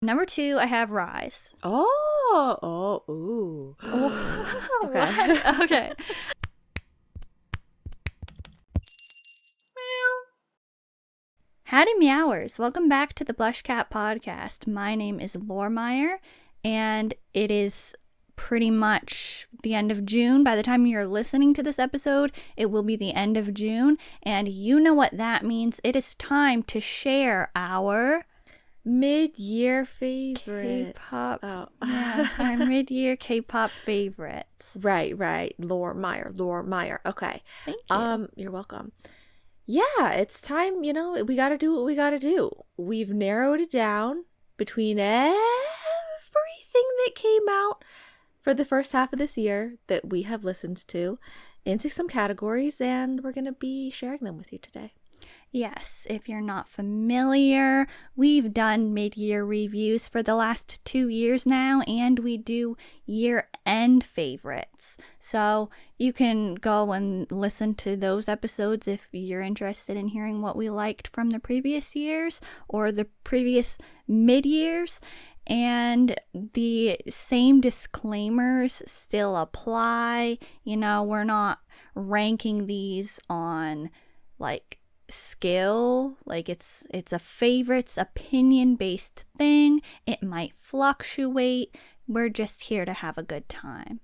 Number 2, I have Rise. Ooh. Oh, Okay. what? Okay. Howdy, Meowers. Welcome back to the BlushCat podcast. My name is Loremire, and it is pretty much the end of June. By the time you're listening to this episode, it will be the end of June, and you know what that means. It is time to share our Mid-year favorites. K-pop. Oh. Yeah, our mid-year K-pop favorites. Right. Loremire. Okay. Thank you. You're welcome. Yeah, it's time, we got to do what we got to do. We've narrowed it down between everything that came out for the first half of this year that we have listened to into some categories, and we're going to be sharing them with you today. Yes, if you're not familiar, we've done mid-year reviews for the last 2 years now, and we do year-end favorites. So you can go and listen to those episodes if you're interested in hearing what we liked from the previous years or the previous mid-years. And the same disclaimers still apply. We're not ranking these on skill, it's a favorites opinion based thing. It might fluctuate. We're just here to have a good time.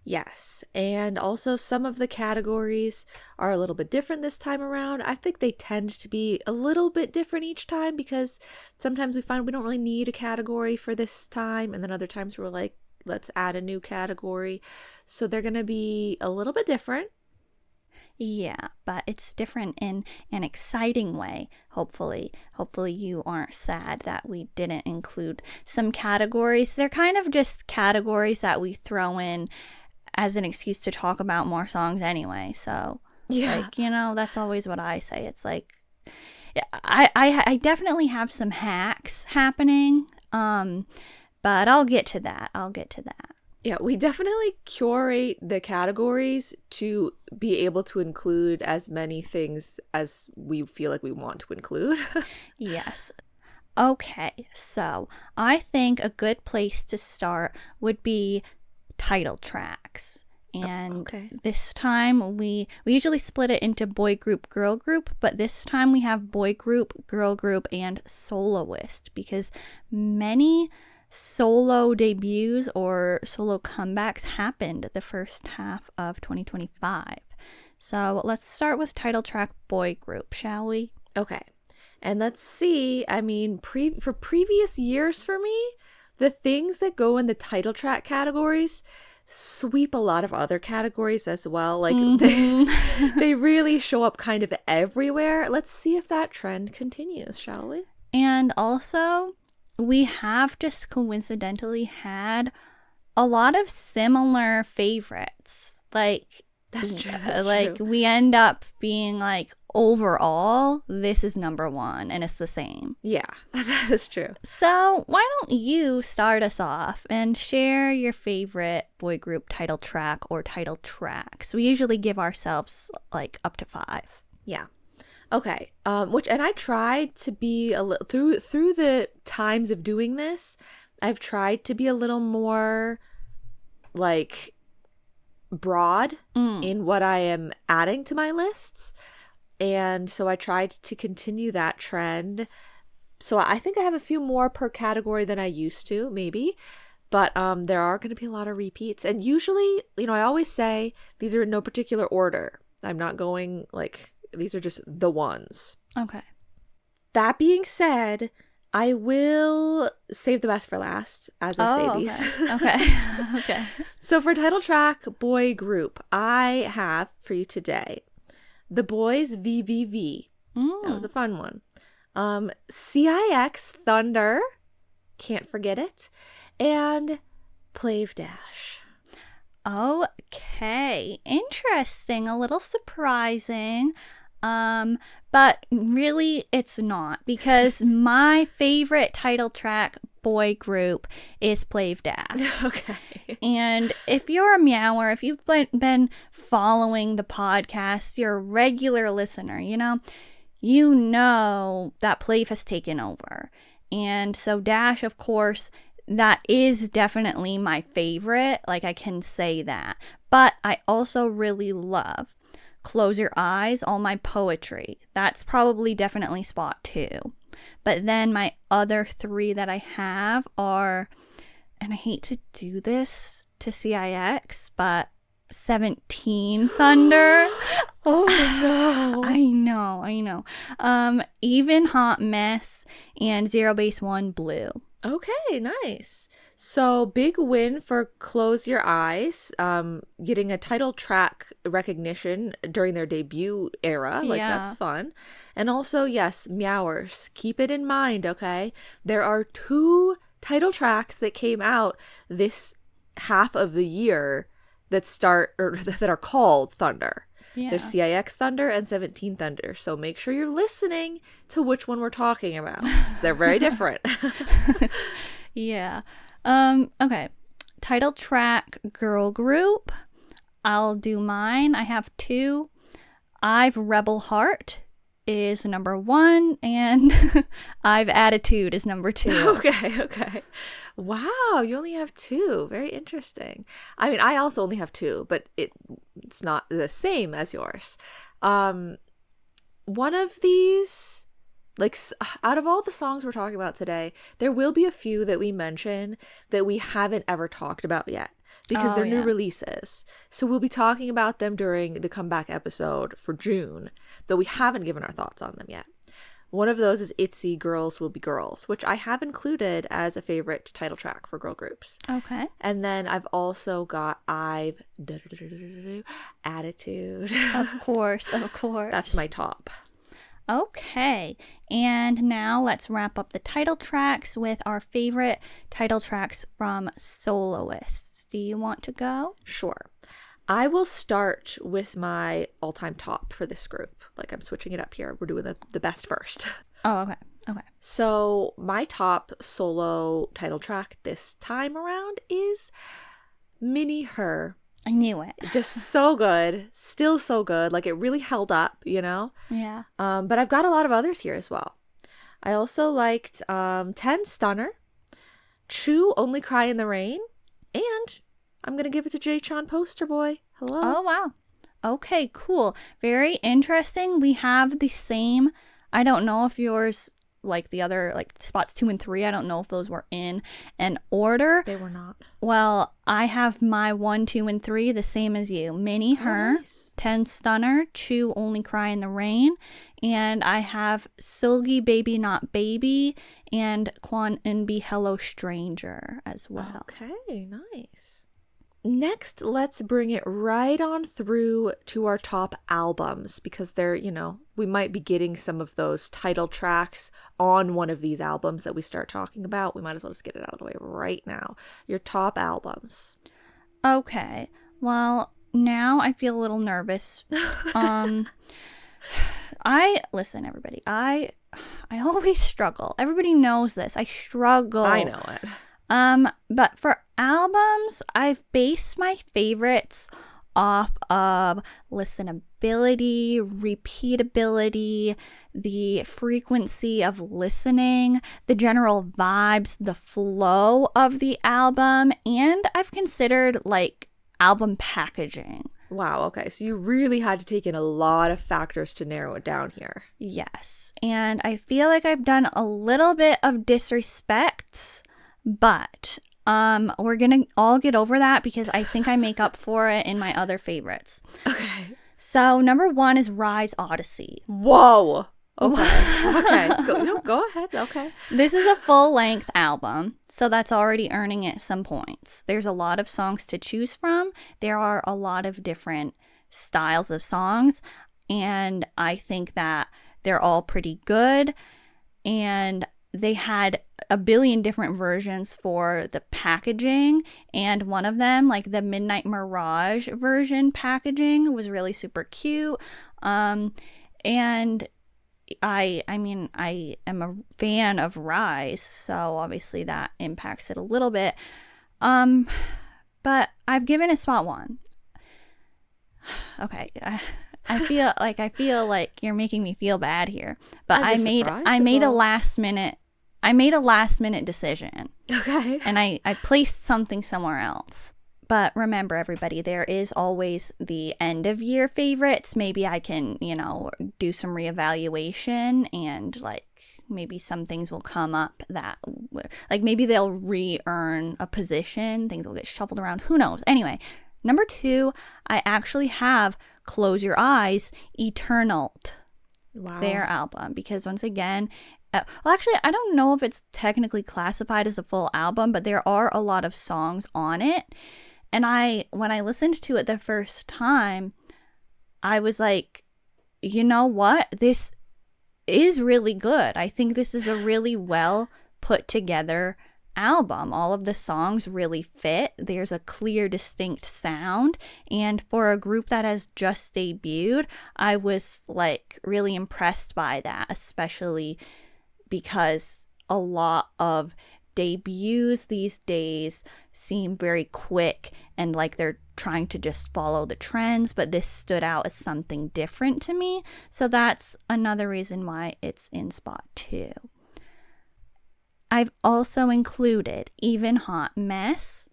Yes, and also some of the categories are a little bit different this time around. I think they tend to be a little bit different each time because sometimes we find we don't really need a category for this time, and then other times we're like, let's add a new category. So they're going to be a little bit different. Yeah, but it's different in an exciting way, hopefully. Hopefully you aren't sad that we didn't include some categories. They're kind of just categories that we throw in as an excuse to talk about more songs anyway. So, yeah, that's always what I say. It's like, I definitely have some hacks happening, but I'll get to that. Yeah, we definitely curate the categories to be able to include as many things as we feel like we want to include. Yes. Okay, so I think a good place to start would be title tracks. And This time we usually split it into boy group, girl group, but this time we have boy group, girl group, and soloist because many solo debuts or solo comebacks happened the first half of 2025. So let's start with title track boy group, shall we? Okay. And let's see, for previous years for me, the things that go in the title track categories sweep a lot of other categories as well. They really show up kind of everywhere. Let's see if that trend continues, shall we? And also, we have just coincidentally had a lot of similar favorites. That's true. We end up being overall, this is number 1, and it's the same. Yeah, that is true. So why don't you start us off and share your favorite boy group title track or title tracks? We usually give ourselves up to 5. Yeah. Okay, and I tried to be a little through the times of doing this. I've tried to be a little more broad in what I am adding to my lists, and so I tried to continue that trend. So I think I have a few more per category than I used to, maybe, but there are going to be a lot of repeats. And usually, I always say these are in no particular order. I'm not going these are just the ones. Okay. That being said, I will save the best for last as I say these. Okay. So for title track boy group, I have for you today The Boys VVV. That was a fun one. CIX Thunder, can't forget it, and Plave Dash. Okay, interesting, a little surprising, but really it's not, because my favorite title track boy group is Plave Dash. Okay. And if you're a Meower, if you've been following the podcast, you're a regular listener, you know that Plave has taken over. And so Dash, of course, that is definitely my favorite. Like, I can say that. But I also really love Close Your Eyes, All My Poetry. That's probably definitely spot 2. But then my other 3 that I have are, and I hate to do this to CIX, but 17 Thunder. Oh no. I know. Even Hot Mess and Zero Base 1 Blue. Okay, nice. So big win for Close Your Eyes, getting a title track recognition during their debut era. Like, that's fun. And also, yes, Meowers. Keep it in mind, okay? There are 2 title tracks that came out this half of the year that are called Thunder. Yeah. There's CIX Thunder and 17 Thunder. So make sure you're listening to which one we're talking about. They're very different. Yeah. Okay. Title track girl group. I'll do mine. I have 2. I've Rebel Heart is number 1 and I've Attitude is number 2. Okay. Wow, you only have 2. Very interesting. I mean, I also only have 2, but it's not the same as yours. One of these, like, out of all the songs we're talking about today, there will be a few that we mention that we haven't ever talked about yet because they're new releases. So we'll be talking about them during the comeback episode for June, though we haven't given our thoughts on them yet. One of those is ITZY Girls Will Be Girls, which I have included as a favorite title track for girl groups. Okay. And then I've also got Attitude. Of course. That's my top. Okay. And now let's wrap up the title tracks with our favorite title tracks from soloists. Do you want to go? Sure. I will start with my all-time top for this group. Like, I'm switching it up here. We're doing the best first. Oh, okay. So my top solo title track this time around is Mini Her. I knew it. Just so good. Still so good. Like, it really held up, you know? Yeah. But I've got a lot of others here as well. I also liked 10 Stunner, Chew Only Cry in the Rain, and I'm going to give it to J-Chon Poster Boy. Hello. Oh, wow. Okay, cool. Very interesting. We have the same. I don't know if yours, like the other, like spots 2 and 3, I don't know if those were in an order. They were not. Well, I have my 1, 2, and 3 the same as you. Mini Her, nice. 10 Stunner, Chew Only Cry in the Rain, and I have Silgy Baby Not Baby and Quan Inbi Hello Stranger as well. Okay, nice. Next, let's bring it right on through to our top albums because they're, we might be getting some of those title tracks on one of these albums that we start talking about. We might as well just get it out of the way right now. Your top albums. Okay. Well, now I feel a little nervous. Listen, everybody. I always struggle. Everybody knows this. I struggle. I know it. But for albums, I've based my favorites off of listenability, repeatability, the frequency of listening, the general vibes, the flow of the album, and I've considered like album packaging. Wow, okay. So you really had to take in a lot of factors to narrow it down here. Yes, and I feel like I've done a little bit of disrespect, but we're gonna all get over that because I think I make up for it in my other favorites. Okay. So number 1 is Rise Odyssey. Whoa. Okay. Go ahead. Okay. This is a full-length album, so that's already earning it some points. There's a lot of songs to choose from. There are a lot of different styles of songs, and I think that they're all pretty good. And they had a billion different versions for the packaging, and one of them, like the Midnight Mirage version packaging, was really super cute. And I am a fan of Rise, so obviously that impacts it a little bit. But I've given it spot 1. Okay. I feel like you're making me feel bad here, but I made a last minute I made a last minute decision. Okay. And I placed something somewhere else. But remember, everybody, there is always the end of year favorites. Maybe I can, do some reevaluation and like maybe some things will come up that like maybe they'll re-earn a position. Things will get shuffled around. Who knows? Anyway, number 2, I actually have Close Your Eyes, Eternal. Wow. Their album, because once again, well, actually, I don't know if it's technically classified as a full album, but there are a lot of songs on it. And when I listened to it the first time, I was like, you know what? This is really good. I think this is a really well put together album. All of the songs really fit. There's a clear, distinct sound. And for a group that has just debuted, I was like really impressed by that, especially because a lot of debuts these days seem very quick and like they're trying to just follow the trends, but this stood out as something different to me. So that's another reason why it's in spot 2. I've also included Even Hot Mess,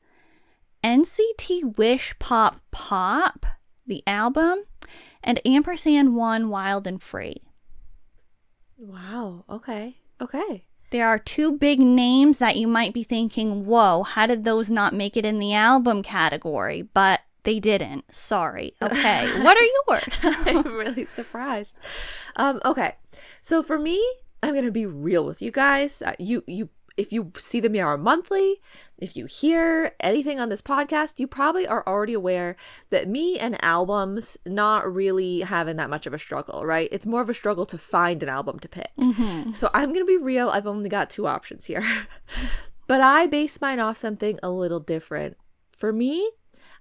NCT Wish Pop Pop, the album, and &1 Wild and Free. Wow. Okay. There are 2 big names that you might be thinking, whoa, how did those not make it in the album category? But they didn't. Sorry. Okay. What are yours? I'm really surprised. Okay. So for me, I'm going to be real with you guys. If you see the Meower monthly, if you hear anything on this podcast, you probably are already aware that me and albums not really having that much of a struggle, right? It's more of a struggle to find an album to pick. Mm-hmm. So I'm going to be real. I've only got 2 options here. But I base mine off something a little different. For me,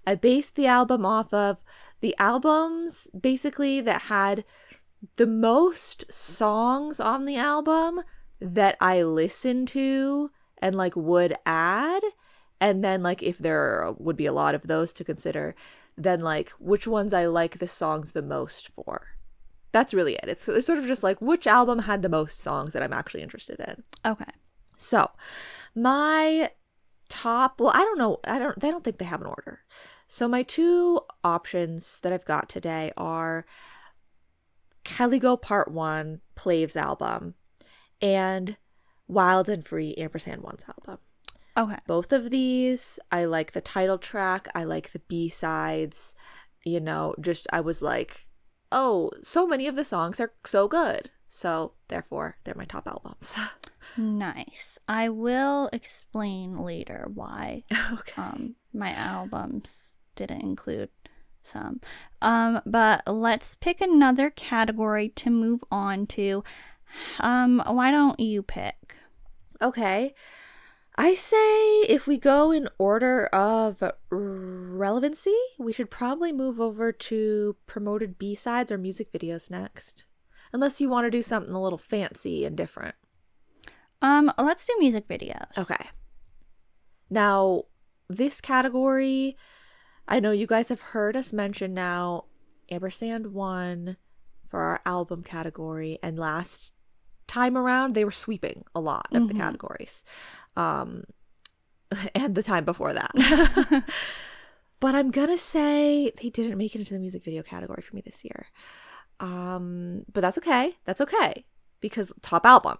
I based the album off of the albums basically that had the most songs on the album that I listened to and like would add, and then like if there would be a lot of those to consider, then like which ones I like the songs the most for. That's really it. It's sort of just like which album had the most songs that I'm actually interested in. Okay. So my top, well, I don't know, I don't think they have an order. So my 2 options that I've got today are Kelly Part 1, Plav's album, and Wild and Free, &1's album. Okay. Both of these, I like the title track. I like the B-sides. I was like, oh, so many of the songs are so good. So therefore, they're my top albums. Nice. I will explain later why Okay. my albums didn't include some. But let's pick another category to move on to. Why don't you pick? Okay. I say if we go in order of relevancy, we should probably move over to promoted B-sides or music videos next. Unless you want to do something a little fancy and different. Let's do music videos. Okay. Now, this category, I know you guys have heard us mention now &1 for our album category, and last time around they were sweeping a lot of the categories. And the time before that. But I'm gonna say they didn't make it into the music video category for me this year. But that's okay. That's okay. Because top album,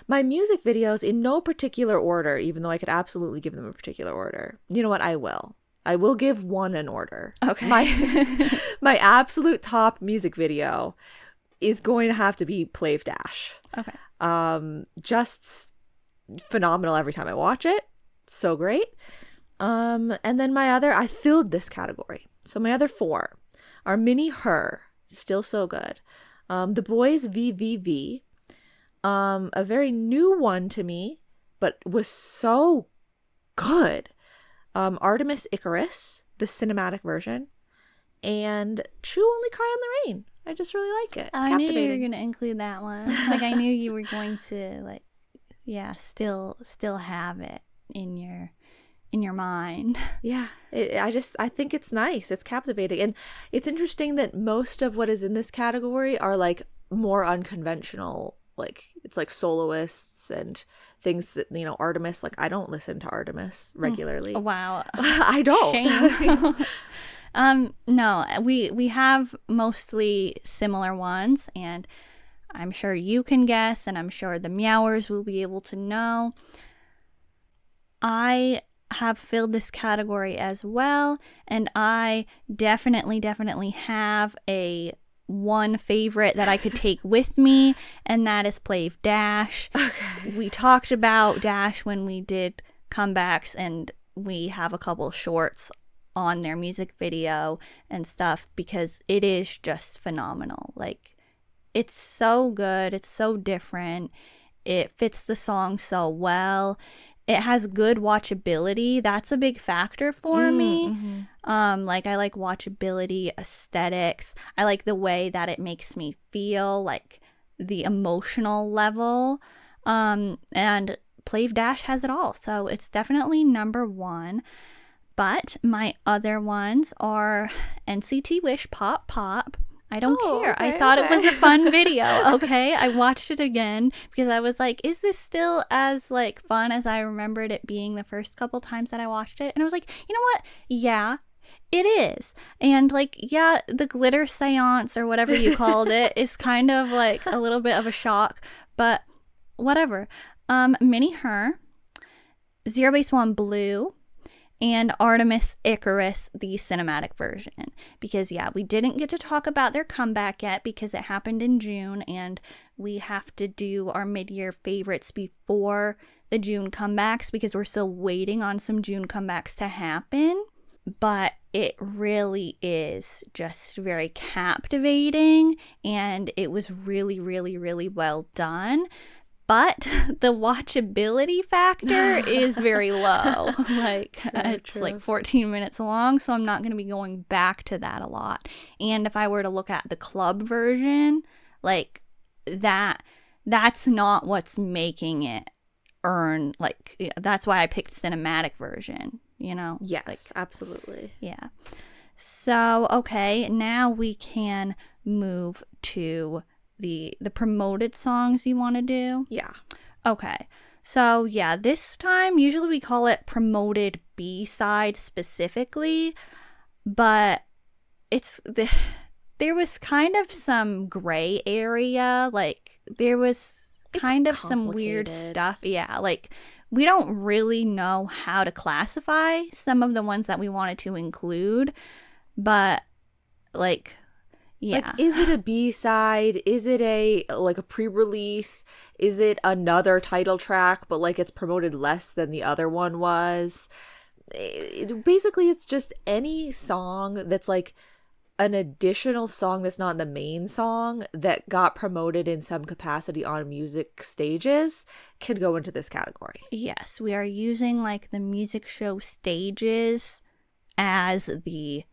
My music videos in no particular order, even though I could absolutely give them a particular order. You know what? I will give one an order. Okay. My absolute top music video is going to have to be Plav Dash. Okay. Just phenomenal every time I watch it. So great. And then I filled this category. So my other 4 are Mini Her, still so good. The Boys VVV, a very new one to me, but was so good. Artemis Icarus, the cinematic version, and Chew Only Cry on the Rain. I just really like it. It's captivating. captivating. I knew you were going to include that one. Like, I knew you were going to, still have it in your mind. Yeah, I think it's nice. It's captivating. And it's interesting that most of what is in this category are, like, more unconventional like it's like soloists and things that, you know, Artemis. Like I don't listen to Artemis regularly. Wow. I don't. Shame. No, we have mostly similar ones, and I'm sure you can guess, and I'm sure the Meowers will be able to know. I have filled this category as well, and I definitely have a one favorite that I could take with me, and that is Plave Dash. Okay. We talked about Dash when we did comebacks, and we have a couple shorts on their music video and stuff because it is just phenomenal. Like, it's so good, it's so different, it fits the song so well. It has good watchability. That's a big factor for me. Mm-hmm. Like, I like watchability, aesthetics. I like the way that it makes me feel, like the emotional level. And Plave Dash has it all. So it's definitely number one. But my other ones are NCT Wish Pop Pop. I don't care. Okay, I thought it was a okay. fun video. Okay. I watched it again because I was like, is this still as like fun as I remembered it being the first couple times that I watched it? And I was like, you know what? Yeah, it is. And like, yeah, the glitter seance or whatever you called it is kind of like a little bit of a shock, but whatever. Mini Her, Zero Base One Blue, and Artemis Icarus, the cinematic version. Because, yeah, we didn't get to talk about their comeback yet because it happened in June, and we have to do our mid-year favorites before the June comebacks because we're still waiting on some June comebacks to happen. But it really is just very captivating, and it was really, really, really well done. But the watchability factor is very low. Like, it's true. like 14 minutes long, so I'm not going to be going back to that a lot. And if I were to look at the club version, like, that's not what's making it earn, like, that's why I picked cinematic version, you know? Yes, like, absolutely. Yeah. So, okay, now we can move to the promoted songs you want to do. Yeah. Okay. So, yeah, this time usually we call it promoted B-side specifically, but there was kind of some gray area, like there was kind of some weird stuff. Yeah, like we don't really know how to classify some of the ones that we wanted to include, but like, yeah. Like, is it a B-side? Is it a pre-release? Is it another title track, but like it's promoted less than the other one was? Basically, it's just any song that's like an additional song that's not the main song that got promoted in some capacity on music stages can go into this category. Yes, we are using like the music show stages as the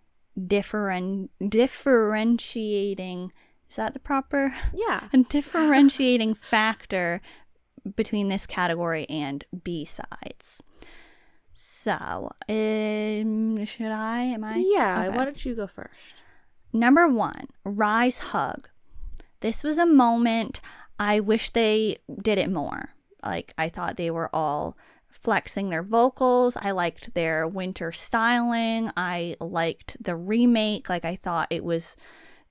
differentiating, is that the proper? Yeah. A differentiating factor between this category and B-sides. So, should I? Am I? Yeah, Okay. why don't you go first? Number one, Rise Hug. This was a moment I wish they did it more. Like, I thought they were all flexing their vocals. I liked their winter styling. I liked the remake. Like, I thought it was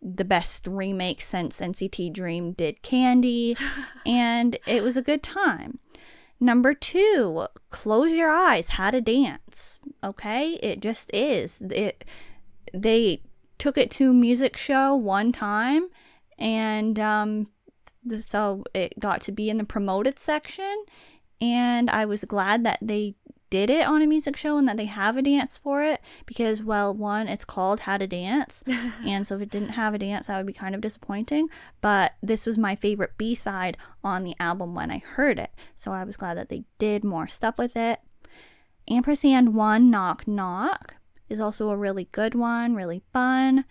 the best remake since NCT Dream did Candy. And it was a good time. Number two, Close Your Eyes, How to Dance. Okay? It just is. They took it to a music show one time, and so it got to be in the promoted section, and I was glad that they did it on a music show and that they have a dance for it because, well, one, it's called How to Dance, and so if it didn't have a dance, that would be kind of disappointing, but this was my favorite B-side on the album when I heard it, so I was glad that they did more stuff with it. Ampersand 1, Knock Knock, is also a really good one, really fun.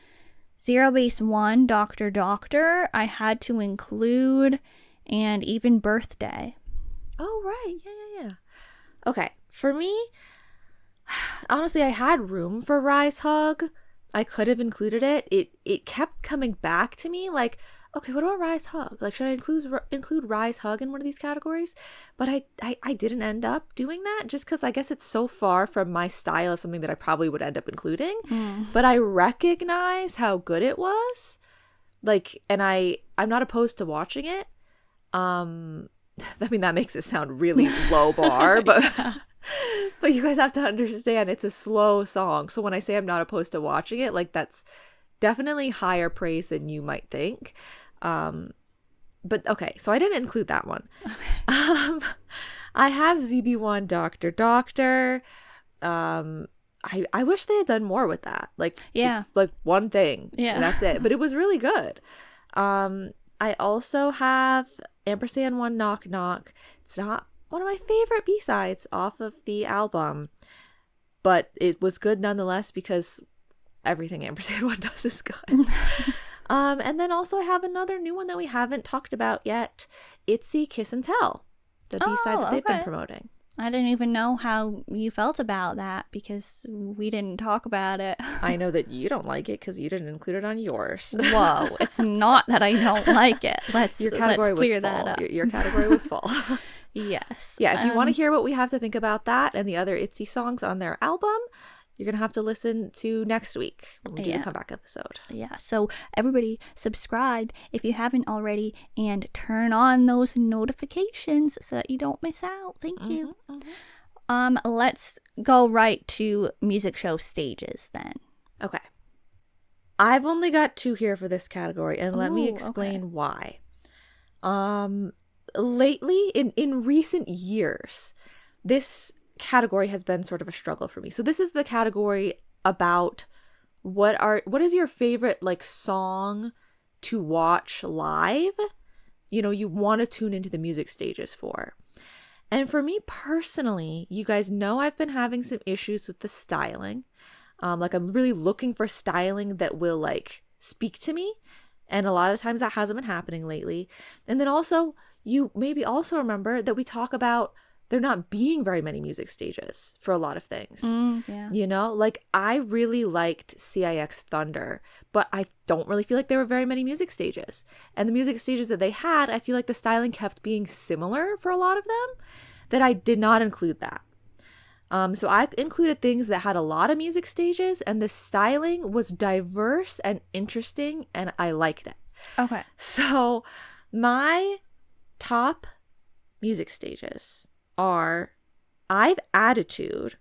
Zero Base 1, Doctor Doctor, I had to include, and even Birthday. Oh, right. Yeah. Okay, for me, honestly, I had room for Rise Hug. I could have included it. It kept coming back to me like, okay, what about Rise Hug? Like, should I include Rise Hug in one of these categories? But I didn't end up doing that just because I guess it's so far from my style of something that I probably would end up including. But I recognize how good it was. Like, and I'm not opposed to watching it. I mean, that makes it sound really low bar, but but you guys have to understand it's a slow song. So when I say I'm not opposed to watching it, like, that's definitely higher praise than you might think. But okay, so I didn't include that one. I have ZB1 Doctor Doctor. I wish they had done more with that. Like, it's like one thing. Yeah. And that's it. But it was really good. I also have &1 Knock Knock. It's not one of my favorite B-sides off of the album, but it was good nonetheless because everything &1 does is good. And then also I have another new one that we haven't talked about yet. ITZY Kiss and Tell, the B-side that they've been promoting. I didn't even know how you felt about that because we didn't talk about it. I know that you don't like it because you didn't include it on yours. Whoa, it's not that I don't like it. Let's clear that up. Your category was full. Yes. Yeah, if you want to hear what we have to think about that and the other ITZY songs on their album, you're going to have to listen to next week when we do the comeback episode. Yeah, so everybody subscribe if you haven't already and turn on those notifications so that you don't miss out. Thank you. Let's go right to music show stages then. Okay. I've only got 2 here for this category, and let me explain why. Lately, in recent years, this category has been sort of a struggle for me. So this is the category about what is your favorite like song to watch live, you want to tune into the music stages for. And for me personally, you guys know I've been having some issues with the styling. Like, I'm really looking for styling that will like speak to me, and a lot of the times that hasn't been happening lately. And then also, you maybe also remember that we talk about there not being very many music stages for a lot of things. Like, I really liked CIX Thunder, but I don't really feel like there were very many music stages. And the music stages that they had, I feel like the styling kept being similar for a lot of them, that I did not include that. So I included things that had a lot of music stages, and the styling was diverse and interesting, and I liked it. Okay. So my top music stages are I've Attitude,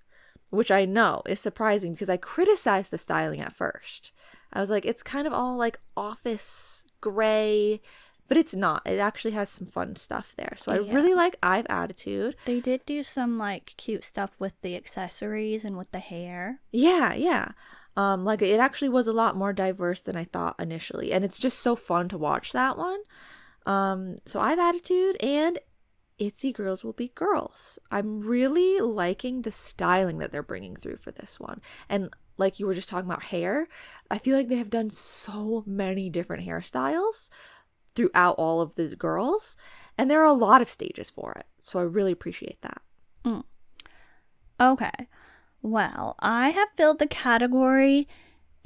which I know is surprising because I criticized the styling at first. I was like, it's kind of all like office gray, but it's not. It actually has some fun stuff there. So I really like I've Attitude. They did do some like cute stuff with the accessories and with the hair. Yeah. Like, it actually was a lot more diverse than I thought initially, and it's just so fun to watch that one. So I've Attitude and ITZY Girls Will Be Girls. I'm really liking the styling that they're bringing through for this one. And like you were just talking about hair, I feel like they have done so many different hairstyles throughout all of the girls, and there are a lot of stages for it. So I really appreciate that. Okay. Well, I have filled the category,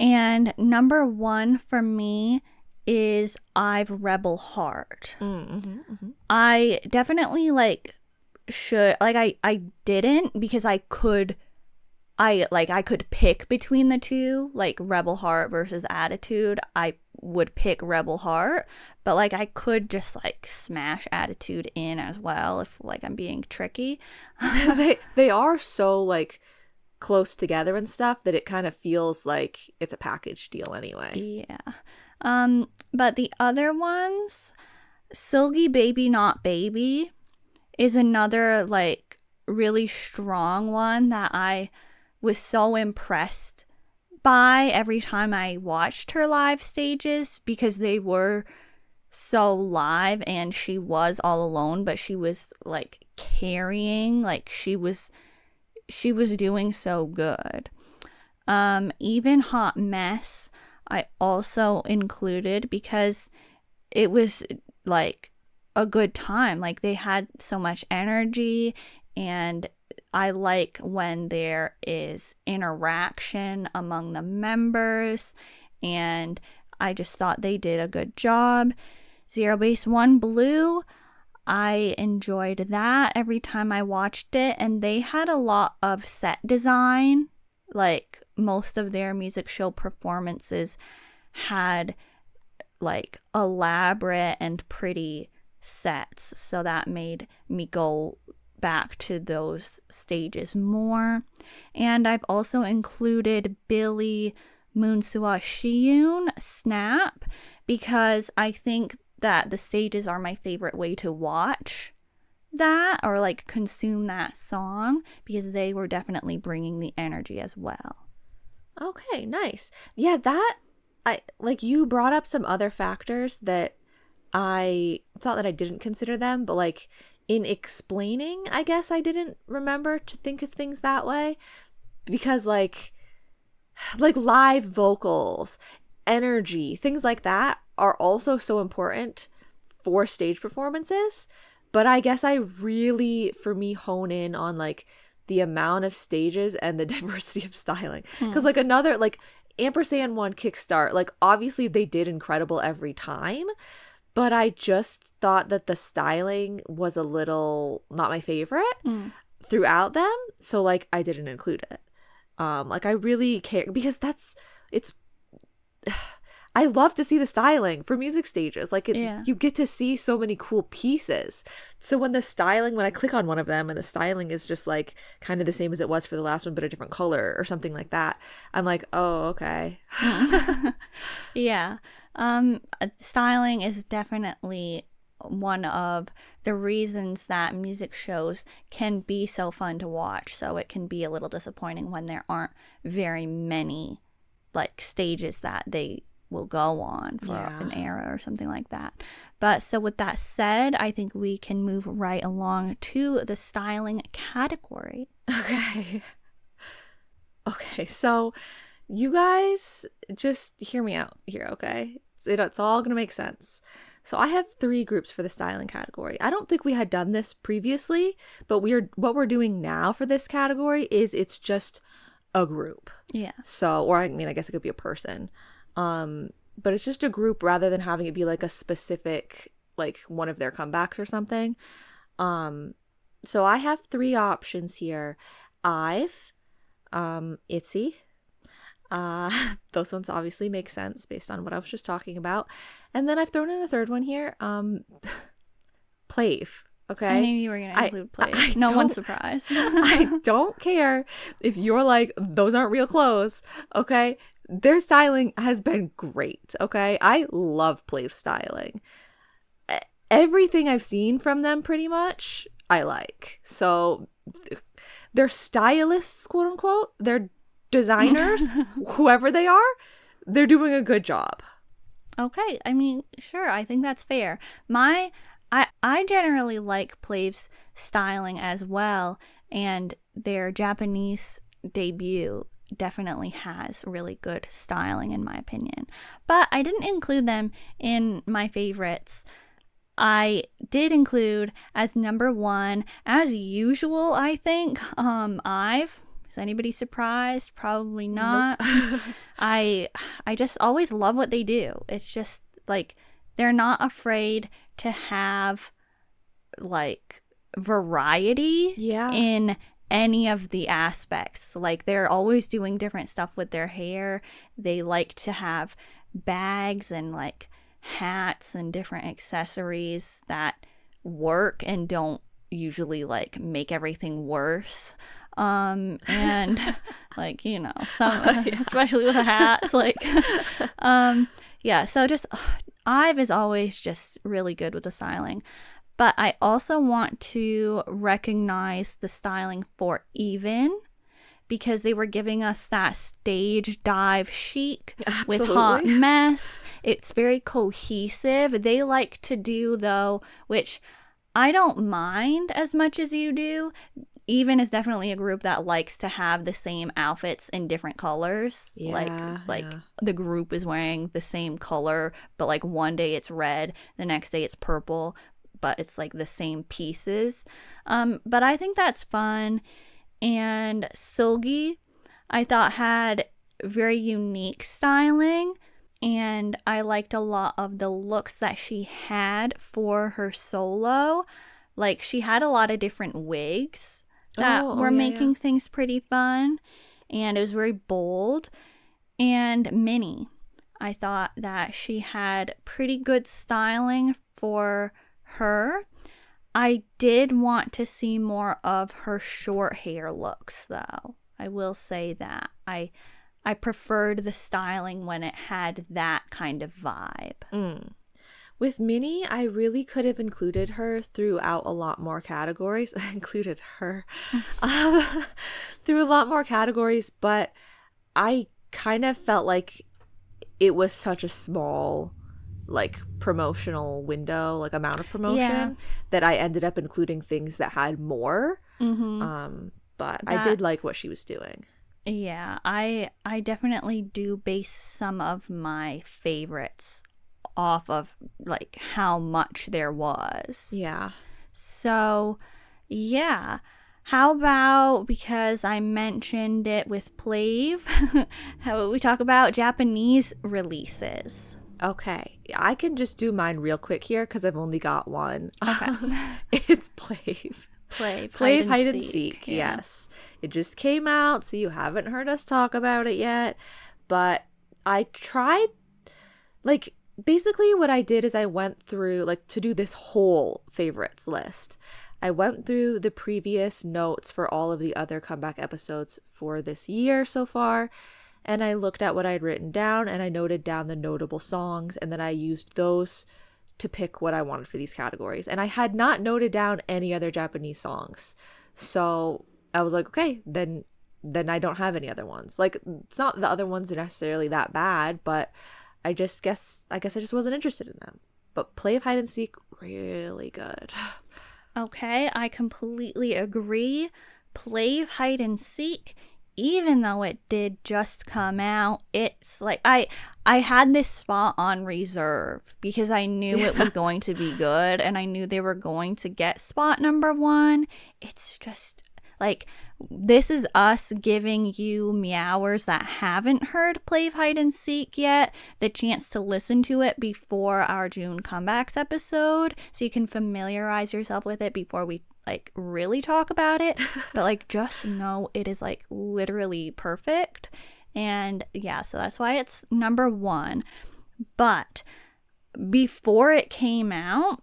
and number 1 for me is I've Rebel Heart. I definitely like should like I didn't because I could pick between the two, like Rebel Heart versus Attitude. I would pick Rebel Heart, but like I could just like smash Attitude in as well if like I'm being tricky. They are so like close together and stuff that it kind of feels like it's a package deal anyway. Yeah. But the other ones, Silgy Baby Not Baby is another like really strong one that I was so impressed by every time I watched her live stages because they were so live and she was all alone, but she was like carrying, like she was doing so good. Even Hot Mess I also included because it was like a good time. Like they had so much energy, and I like when there is interaction among the members, and I just thought they did a good job. Zero Base One Blue, I enjoyed that every time I watched it, and they had a lot of set design. Like, most of their music show performances had like elaborate and pretty sets, so that made me go back to those stages more. And I've also included Billy Moonsua Shiyun Snap because I think that the stages are my favorite way to watch that or like consume that song because they were definitely bringing the energy as well. Okay, nice. Yeah, that I like you brought up some other factors that it's not that I didn't consider them, but like in explaining, I guess I didn't remember to think of things that way because like live vocals, energy, things like that are also so important for stage performances. But I guess I really, for me, hone in on like the amount of stages and the diversity of styling. Because like another, like Ampersand One Kickstart, like obviously they did incredible every time. But I just thought that the styling was a little not my favorite throughout them. So like I didn't include it. Like I really care because it's I love to see the styling for music stages. Like you get to see so many cool pieces. So when I click on one of them and the styling is just like kind of the same as it was for the last one, but a different color or something like that, I'm like, oh, okay. Yeah. Styling is definitely one of the reasons that music shows can be so fun to watch. So it can be a little disappointing when there aren't very many like stages that they will go on for an era or something like that. But so with that said, I think we can move right along to the styling category. Okay, so you guys just hear me out here, okay? It's all gonna make sense. So I have 3 groups for the styling category. I don't think we had done this previously, but what we're doing now for this category is it's just a group. Yeah. So, or I mean, I guess it could be a person. But it's just a group rather than having it be like a specific, like one of their comebacks or something. So I have 3 options here. ITZY. Those ones obviously make sense based on what I was just talking about. And then I've thrown in a third one here. Plave. Okay. I knew you were going to include Plave. No one's surprised. I don't care if you're like, those aren't real clothes. Okay. Their styling has been great. Okay. I love Plave styling. Everything I've seen from them pretty much, I like. So they're stylists, quote unquote. They're designers, whoever they are, they're doing a good job. Okay. I mean, sure. I think that's fair. I generally like Plave's styling as well, and their Japanese debut definitely has really good styling in my opinion. But I didn't include them in my favorites. I did include as number 1, as usual, I think, IVE. Is anybody surprised? Probably not. Nope. I just always love what they do. It's just like they're not afraid to have like variety in any of the aspects. Like they're always doing different stuff with their hair. They like to have bags and like hats and different accessories that work and don't usually like make everything worse. And like, you know, some especially with the hats, like so just IVE is always just really good with the styling. But I also want to recognize the styling for Even, because they were giving us that stage dive chic with Hot Mess. It's very cohesive. They like to do, though, which I don't mind as much as you do. Even is definitely a group that likes to have the same outfits in different colors. Like the group is wearing the same color, but like one day it's red, the next day it's purple, but it's like the same pieces. But I think that's fun. And Seulgi, I thought, had very unique styling. and I liked a lot of the looks that she had for her solo. Like, she had a lot of different wigs that were making things pretty fun, and it was very bold. And Minnie, I thought that she had pretty good styling for her. I did want to see more of her short hair looks, though. I will say that. I preferred the styling when it had that kind of vibe. With Minnie, I really could have included her throughout a lot more categories. I included her through a lot more categories, but I kind of felt like it was such a small, like, promotional window, like, amount of promotion that I ended up including things that had more. But I did like what she was doing. Yeah, I definitely do base some of my favorites off of, like, how much there was. Yeah. So, yeah. How about, because I mentioned it with Plave, how about we talk about Japanese releases? Okay. I can just do mine real quick here because I've only got one. Okay. It's Plave. Plave Hide and Seek. Yeah. Yes. It just came out, so you haven't heard us talk about it yet. But I tried, like, basically what I did is I went through, like, to do this whole favorites list. I went through the previous notes for all of the other comeback episodes for this year so far, and I looked at what I'd written down, and I noted down the notable songs, and then I used those to pick what I wanted for these categories. And I had not noted down any other Japanese songs. So I was like, okay, then I don't have any other ones. Like, it's not the other ones are necessarily that bad, but I guess I just wasn't interested in them. But Play of Hide and Seek, really good. Okay, I completely agree. Play of Hide and Seek, even though it did just come out, it's like I had this spot on reserve because I knew it was going to be good, and I knew they were going to get spot number 1. It's just like, this is us giving you Meowers that haven't heard Play of Hide and Seek yet the chance to listen to it before our June comebacks episode, so you can familiarize yourself with it before we, like, really talk about it. But, like, just know it is, like, literally perfect. And yeah, so that's why it's number 1. But before it came out,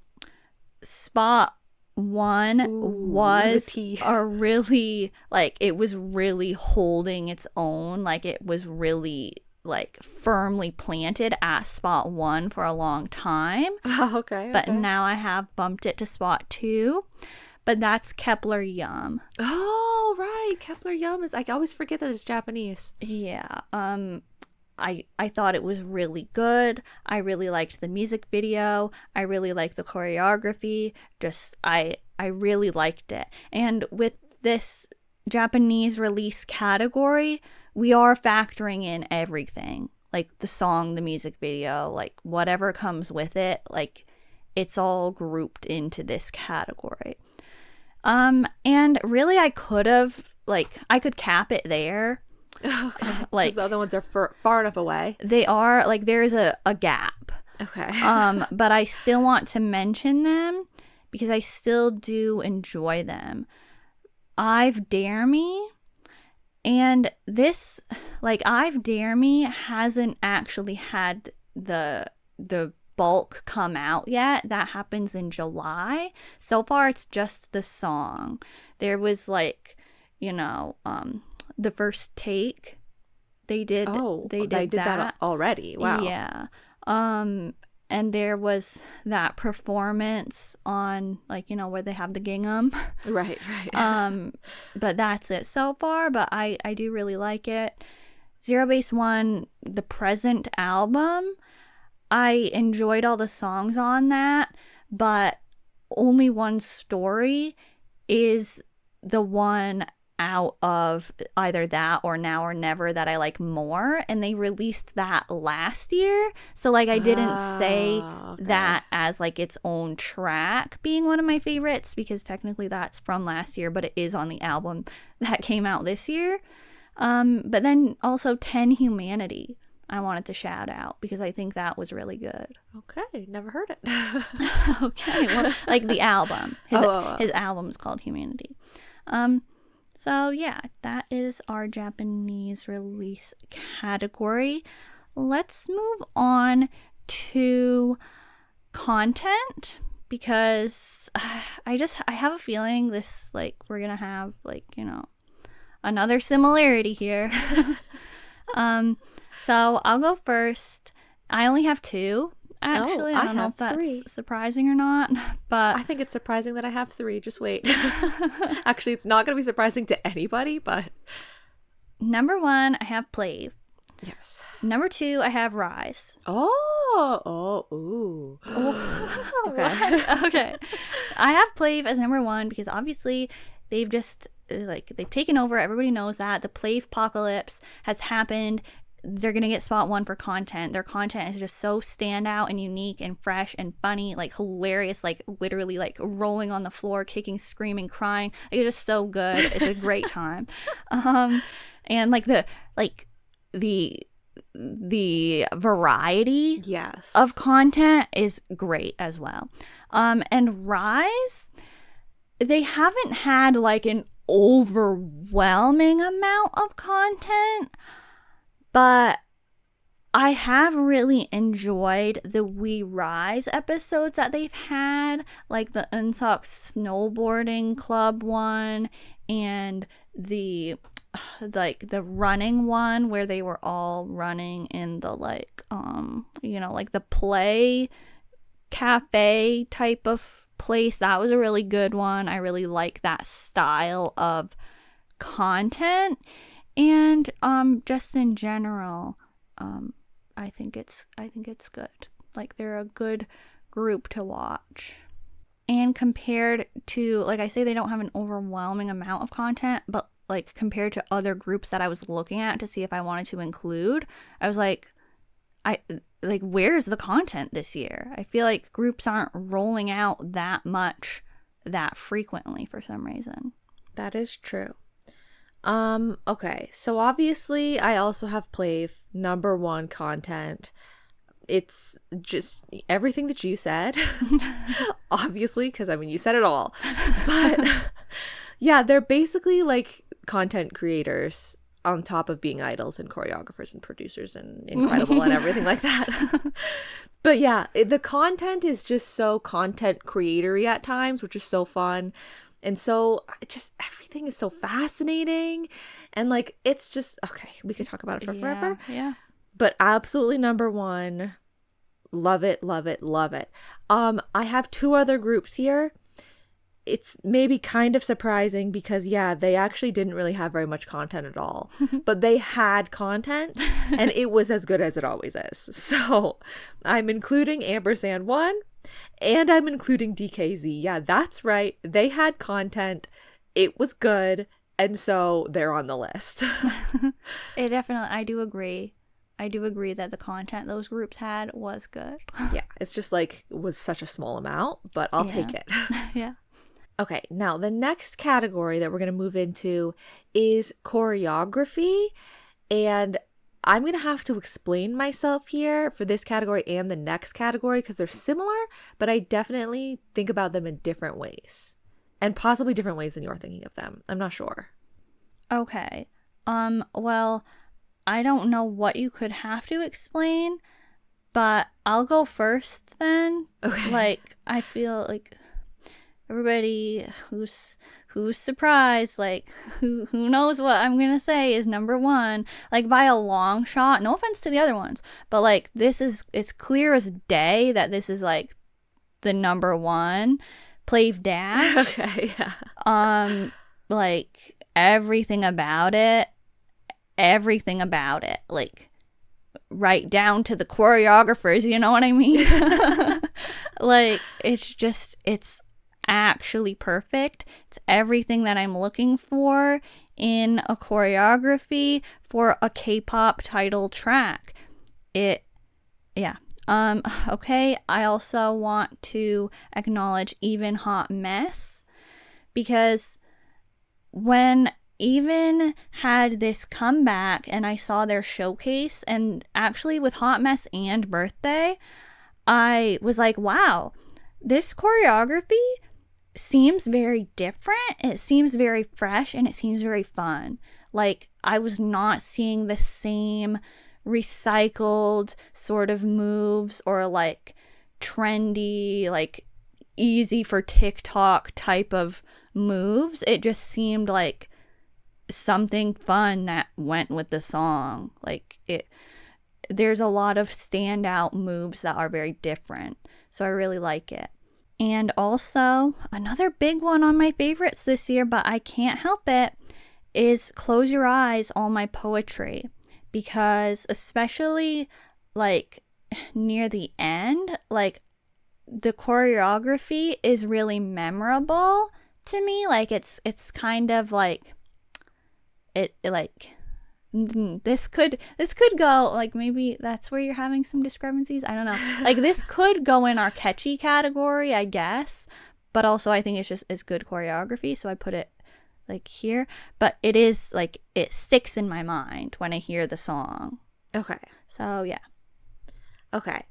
spot 1 was a really, like, it was really holding its own. Like, it was really, like, firmly planted at spot 1 for a long time. Okay. But now I have bumped it to spot 2. But that's Kepler Yum. Oh, right. Kepler Yum is, I always forget that it's Japanese. Yeah. I thought it was really good. I really liked the music video. I really liked the choreography. Just, I really liked it. And with this Japanese release category, we are factoring in everything. Like, the song, the music video, like, whatever comes with it, like, it's all grouped into this category. And really I could have, like, I could cap it there. Okay. Like, the other ones are far enough away. They are, like, there's a gap. Okay. But I still want to mention them because I still do enjoy them. I've Dare Me, and this, like, I've Dare Me hasn't actually had the bulk come out yet. That happens in July. So far it's just the song. There was, like, you know, the first take they did that already. Wow. Yeah. And there was that performance on, like, you know, where they have the gingham. Right. But that's it so far, but I do really like it. Zero Base One, the present album, I enjoyed all the songs on that, but Only One Story is the one out of either that or Now or Never that I like more, and they released that last year, so, like, I didn't say that as, like, its own track being one of my favorites, because technically that's from last year, but it is on the album that came out this year. But then also 10 Humanity, I wanted to shout out because I think that was really good. Okay, never heard it. Okay, well, like the album. His album is called Humanity. So yeah, that is our Japanese release category. Let's move on to content because I have a feeling this, like, we're gonna have, like, you know, another similarity here. So I'll go first. I only have 2. Actually, I don't know if that's 3. surprising or not, but I think it's surprising that I have 3. Just wait. Actually, it's not going to be surprising to anybody, but number 1, I have Plave. yes. Number 2, I have Rise. Ooh. Okay. Okay. I have Plave as number 1 because obviously they've just, like, they've taken over. Everybody knows that. The Plave apocalypse has happened. They're going to get spot 1 for content. Their content is just so standout and unique and fresh and funny, like hilarious, like literally like rolling on the floor, kicking, screaming, crying. Like, it's just so good. It's a great time. And like the variety Yes. of content is great as well. And Rise, they haven't had like an overwhelming amount of content, but I have really enjoyed the We Rise episodes that they've had, like the Unsock snowboarding club one and the running one where they were all running in the like the play cafe type of place. That was a really good one. I really like that style of content. And just in general, I think it's good. Like, they're a good group to watch. And compared to, like I say, they don't have an overwhelming amount of content, but like compared to other groups that I was looking at to see if I wanted to include, I was like, where's the content this year? I feel like groups aren't rolling out that much that frequently for some reason. That is true. Okay, so obviously I also have Plave, number 1 content. It's just everything that you said, obviously, because I mean, you said it all. But yeah, they're basically like content creators on top of being idols and choreographers and producers and incredible and everything like that. But yeah, the content is just so content creatory at times, which is so fun. And so just everything is so fascinating. And like, it's just, okay, we could talk about it for forever. Yeah. But absolutely number 1, love it, love it, love it. I have 2 other groups here. It's maybe kind of surprising because, yeah, they actually didn't really have very much content at all. But they had content, and it was as good as it always is. So I'm including Ampersand 1. And I'm including DKZ. Yeah, that's right. They had content. It was good. And so they're on the list. It definitely, I do agree. I do agree that the content those groups had was good. Yeah, it's just like, it was such a small amount, but I'll take it. Yeah. Okay, now the next category that we're going to move into is choreography. And I'm going to have to explain myself here for this category and the next category because they're similar, but I definitely think about them in different ways and possibly different ways than you're thinking of them. I'm not sure. Okay. Well, I don't know what you could have to explain, but I'll go first then. Okay. Like, I feel like everybody who's surprised, like, who knows what I'm gonna say is number 1, like, by a long shot. No offense to the other ones, but like, it's clear as day that this is like the number 1 Plave Dash. Okay, yeah. Like, everything about it, like, right down to the choreographers, you know what I mean? Like, it's actually perfect. It's everything that I'm looking for in a choreography for a K-pop title track. Okay, I also want to acknowledge Even Hot Mess because when even had this comeback, and I saw their showcase, and actually with Hot Mess and Birthday, I was like, wow, this choreography seems very different. It seems very fresh and it seems very fun. Like, I was not seeing the same recycled sort of moves or like trendy, like easy for TikTok type of moves. It just seemed like something fun that went with the song. Like, there's a lot of standout moves that are very different. So I really like it. And also, another big one on my favorites this year, but I can't help it, is Close Your Eyes, All My Poetry. Because especially, like, near the end, like, the choreography is really memorable to me. Like, it's kind of like, this could go, like, maybe that's where you're having some discrepancies, I don't know. Like, this could go in our catchy category, I guess, but also I think it's good choreography, so I put it like here. But it is like, it sticks in my mind when I hear the song. Okay. So yeah. Okay.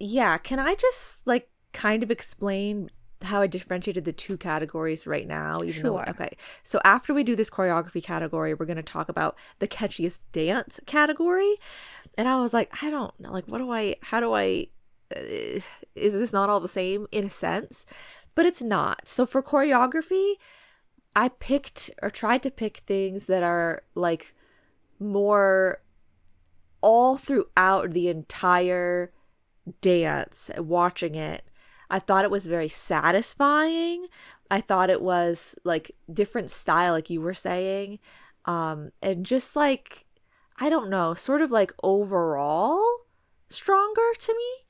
Yeah, can I just like kind of explain how I differentiated the two categories right now? Sure. Okay. So after we do this choreography category, we're going to talk about the catchiest dance category. And I was like, I don't know, like, is this not all the same in a sense? But it's not. So for choreography, I picked or tried to pick things that are like more all throughout the entire dance, watching it. I thought it was very satisfying. I thought it was like different style, like you were saying. And just like, I don't know, sort of like overall stronger to me.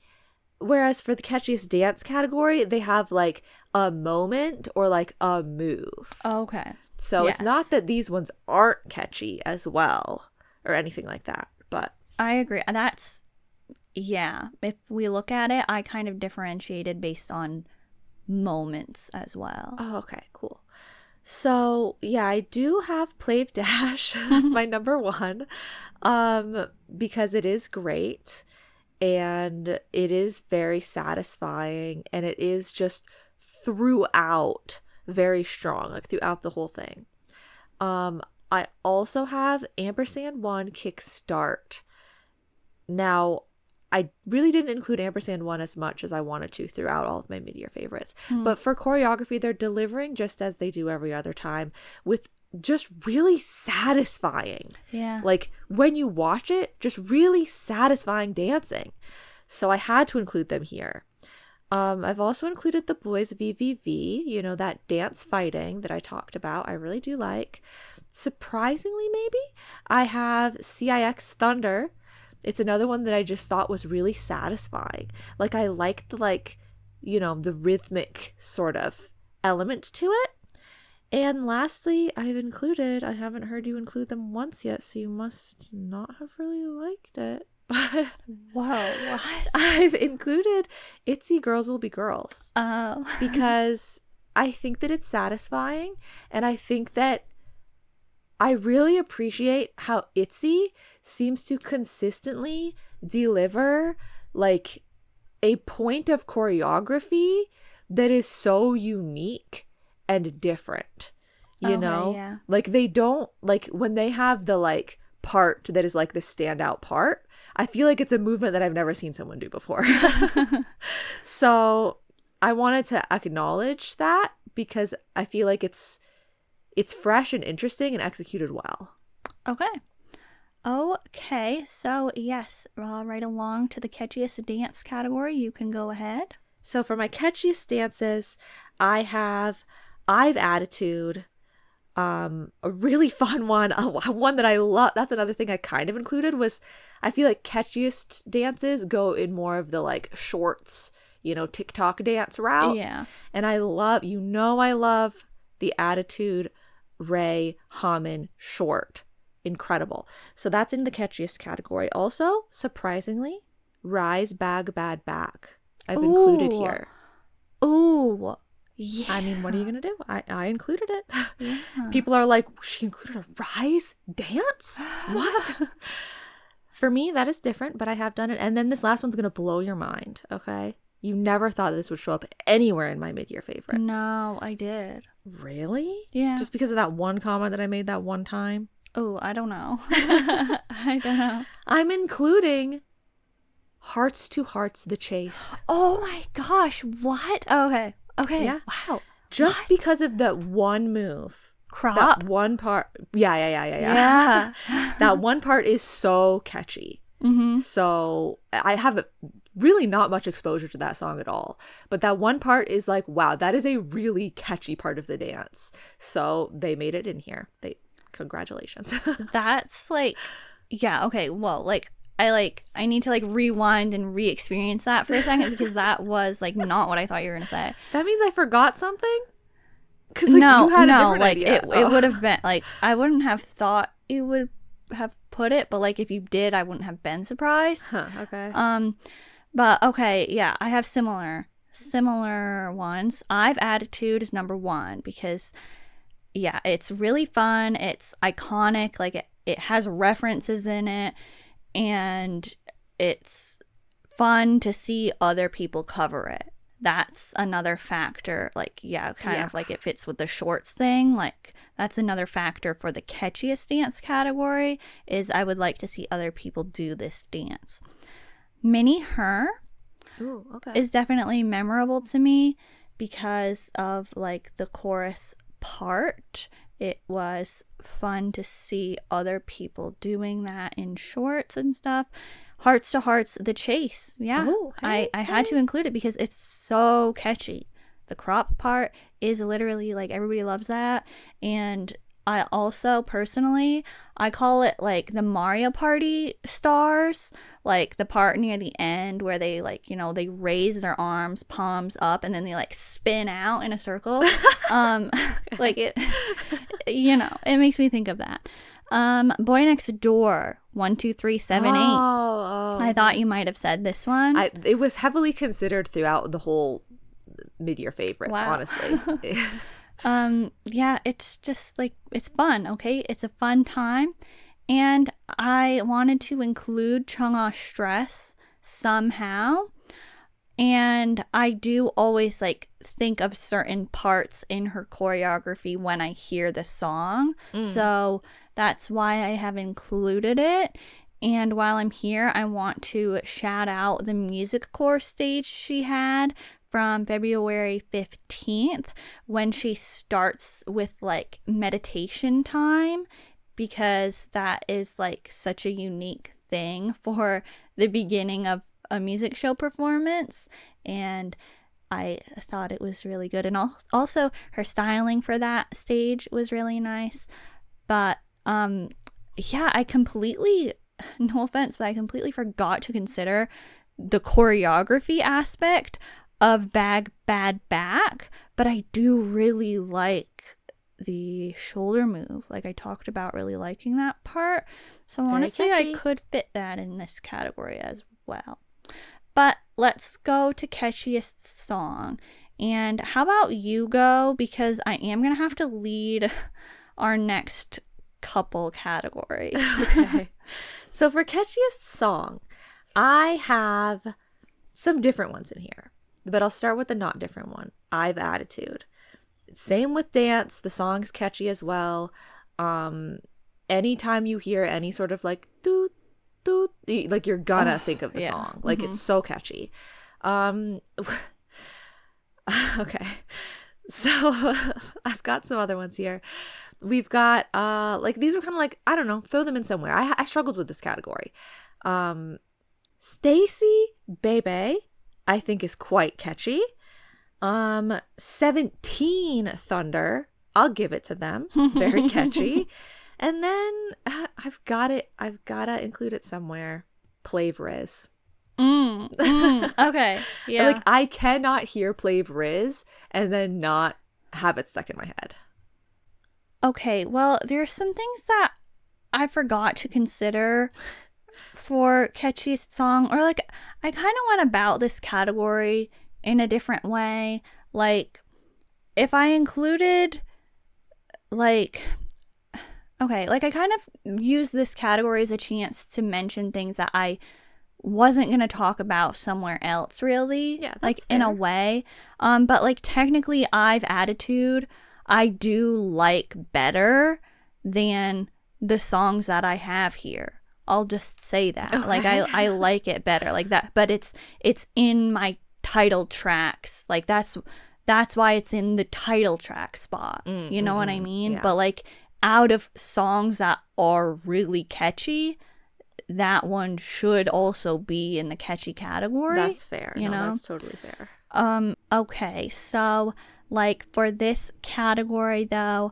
Whereas for the catchiest dance category, they have like a moment or like a move. Okay. So Yes. It's not that these ones aren't catchy as well or anything like that. But I agree. That's, yeah, if we look at it, I kind of differentiated based on moments as well. oh, okay, cool. So yeah, I do have Plave Dash as my number one, because it is great and it is very satisfying and it is just throughout very strong, like throughout the whole thing. I also have Ampersand 1 Kickstart. Now, I really didn't include Ampersand 1 as much as I wanted to throughout all of my mid-year favorites. But for choreography, they're delivering just as they do every other time with just really satisfying. Yeah. Like, when you watch it, just really satisfying dancing. So I had to include them here. I've also included the boys VVV, you know, that dance fighting that I talked about. I really do like. Surprisingly, maybe, I have CIX Thunder. It's another one that I just thought was really satisfying. Like, I liked the, like, you know, the rhythmic sort of element to it. And lastly, I haven't heard you include them once yet, so you must not have really liked it. But Whoa, what? I've included Itsy Girls Will Be Girls. Oh. Because I think that it's satisfying, and I think that I really appreciate how Itsy seems to consistently deliver like a point of choreography that is so unique and different, you know? Yeah. Like, they don't, like, when they have the like part that is like the standout part, I feel like it's a movement that I've never seen someone do before. So I wanted to acknowledge that because I feel like it's fresh and interesting and executed well. Okay, so yes, right along to the catchiest dance category, you can go ahead. So for my catchiest dances, I have I've Attitude, a really fun one, one that I love. That's another thing I kind of included was I feel like catchiest dances go in more of the like shorts, you know, TikTok dance route. Yeah. And I love the Attitude Ray Hammond short. Incredible. So that's in the catchiest category. Also, surprisingly, Rise Bag Bad Back I've included here. Ooh, Yeah. I mean, what are you gonna do? I included it. Yeah. People are like, she included a rise dance? What? For me, that is different, but I have done it. And then this last one's gonna blow your mind, okay? You never thought this would show up anywhere in my mid-year favorites. No, I did. Really? Yeah. Just because of that one comment that I made that one time? Oh, I don't know. I don't know. I'm including Hearts to Hearts the Chase. Oh my gosh, what? Okay. Okay. Yeah. Wow. Just because of that one move. Crop. That one part. Yeah. Yeah. That one part is so catchy. Mm-hmm. So I have really not much exposure to that song at all. But that one part is like, wow, that is a really catchy part of the dance. So they made it in here. Congratulations. That's like, yeah, okay. Well, like I need to like rewind and re-experience that for a second because that was like not what I thought you were gonna say. That means I forgot something? Because No, you had a no, different like idea. it would have been like I wouldn't have thought you would have put it, but like if you did, I wouldn't have been surprised. Okay. But okay, yeah, I have similar ones. I've Attitude is number 1 because yeah, it's really fun. It's iconic. Like it has references in it, and it's fun to see other people cover it. That's another factor. Like, yeah, kind of like it fits with the shorts thing. Like, that's another factor for the catchiest dance category is I would like to see other people do this dance. Mini Her Ooh, okay. is definitely memorable to me because of like the chorus part. It was fun to see other people doing that in shorts and stuff. Hearts to Hearts, The Chase. Yeah, oh, hey, I had to include it because it's so catchy. The crop part is literally like everybody loves that. And I also personally, I call it like the Mario Party stars, like the part near the end where they like, you know, they raise their arms, palms up, and then they like spin out in a circle. Like it, you know, it makes me think of that. Boy Next Door, 1, 2, 3, 7, 8. I thought you might have said this one. It was heavily considered throughout the whole mid-year favorites, Wow. honestly. Yeah, it's just like it's fun, okay? It's a fun time. And I wanted to include Chungha Stress somehow. And I do always like think of certain parts in her choreography when I hear the song. So that's why I have included it. And while I'm here, I want to shout out the music core stage she had from February 15th when she starts with like meditation time, because that is like such a unique thing for the beginning of a music show performance. And I thought it was really good. And also her styling for that stage was really nice. But yeah, I completely, no offense, but I completely forgot to consider the choreography aspect of Bag Bad Back. But I do really like the shoulder move. Like I talked about really liking that part. So honestly, I could fit that in this category as well. But let's go to Catchiest Song. And how about you go? Because I am going to have to lead our next couple categories. Okay. So for Catchiest Song, I have some different ones in here. But I'll start with the not different one. I've Attitude. Same with dance. The song's catchy as well. Anytime you hear any sort of like doot, doot, like you're gonna think of the song. Like it's so catchy. Okay. So I've got some other ones here. We've got like these were kind of like, I don't know, throw them in somewhere. I struggled with this category. Stacy Bebe, I think is quite catchy. 17 Thunder, I'll give it to them. Very catchy. And then I've gotta include it somewhere. Plave Riz. Okay. Yeah. Like I cannot hear Plave Riz and then not have it stuck in my head. Okay, well, there are some things that I forgot to consider for Catchiest Song, or like I kind of went about this category in a different way. Like if I included like, okay, like I kind of use this category as a chance to mention things that I wasn't going to talk about somewhere else, really. Yeah, that's like fair. in a way. But like technically I've attitude I do like better than the songs that I have here. I'll just say that. Okay. Like I like it better like that, but it's in my title tracks. Like that's why it's in the title track spot. You know what I mean? Yeah. But like out of songs that are really catchy, that one should also be in the catchy category. That's fair. You know? That's totally fair. Okay, so like for this category though,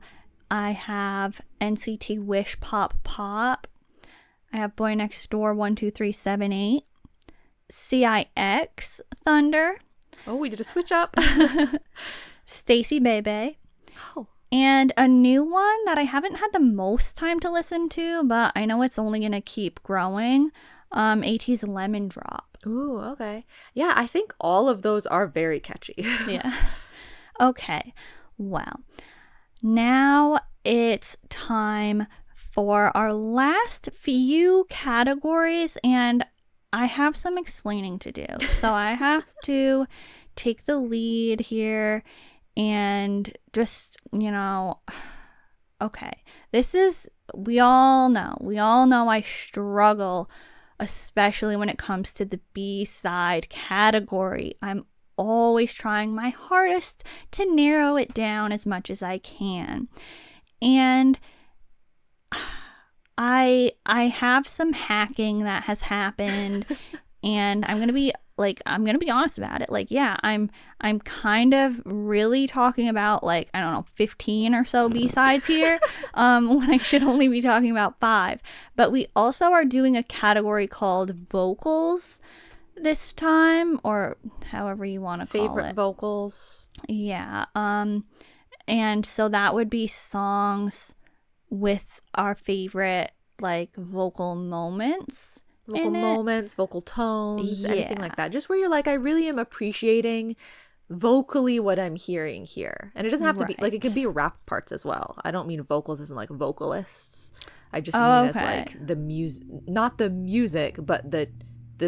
I have NCT Wish Pop Pop. I have Boy Next Door 12378, CIX Thunder. Oh, we did a switch up. Stacy Bebe. Oh. And a new one that I haven't had the most time to listen to, but I know it's only gonna keep growing. AT's Lemon Drop. Ooh, okay. Yeah, I think all of those are very catchy. Yeah. Okay. Well, now it's time for our last few categories, and I have some explaining to do. So I have to take the lead here and just, okay. This is, we all know I struggle, especially when it comes to the B-side category. I'm always trying my hardest to narrow it down as much as I can. And I have some hacking that has happened, and I'm going to be honest about it. Like, yeah, I'm kind of really talking about, like, I don't know, 15 or so B-sides here, when I should only be talking about 5. But we also are doing a category called vocals this time, or however you want to call it. Favorite vocals. Yeah. And so that would be songs with our favorite, like, vocal moments. Vocal moments, vocal tones, anything like that. Just where you're like, I really am appreciating vocally what I'm hearing here. And it doesn't have to be, like, it could be rap parts as well. I don't mean vocals as in, like, vocalists. I just mean as, like, the music, not the music, but the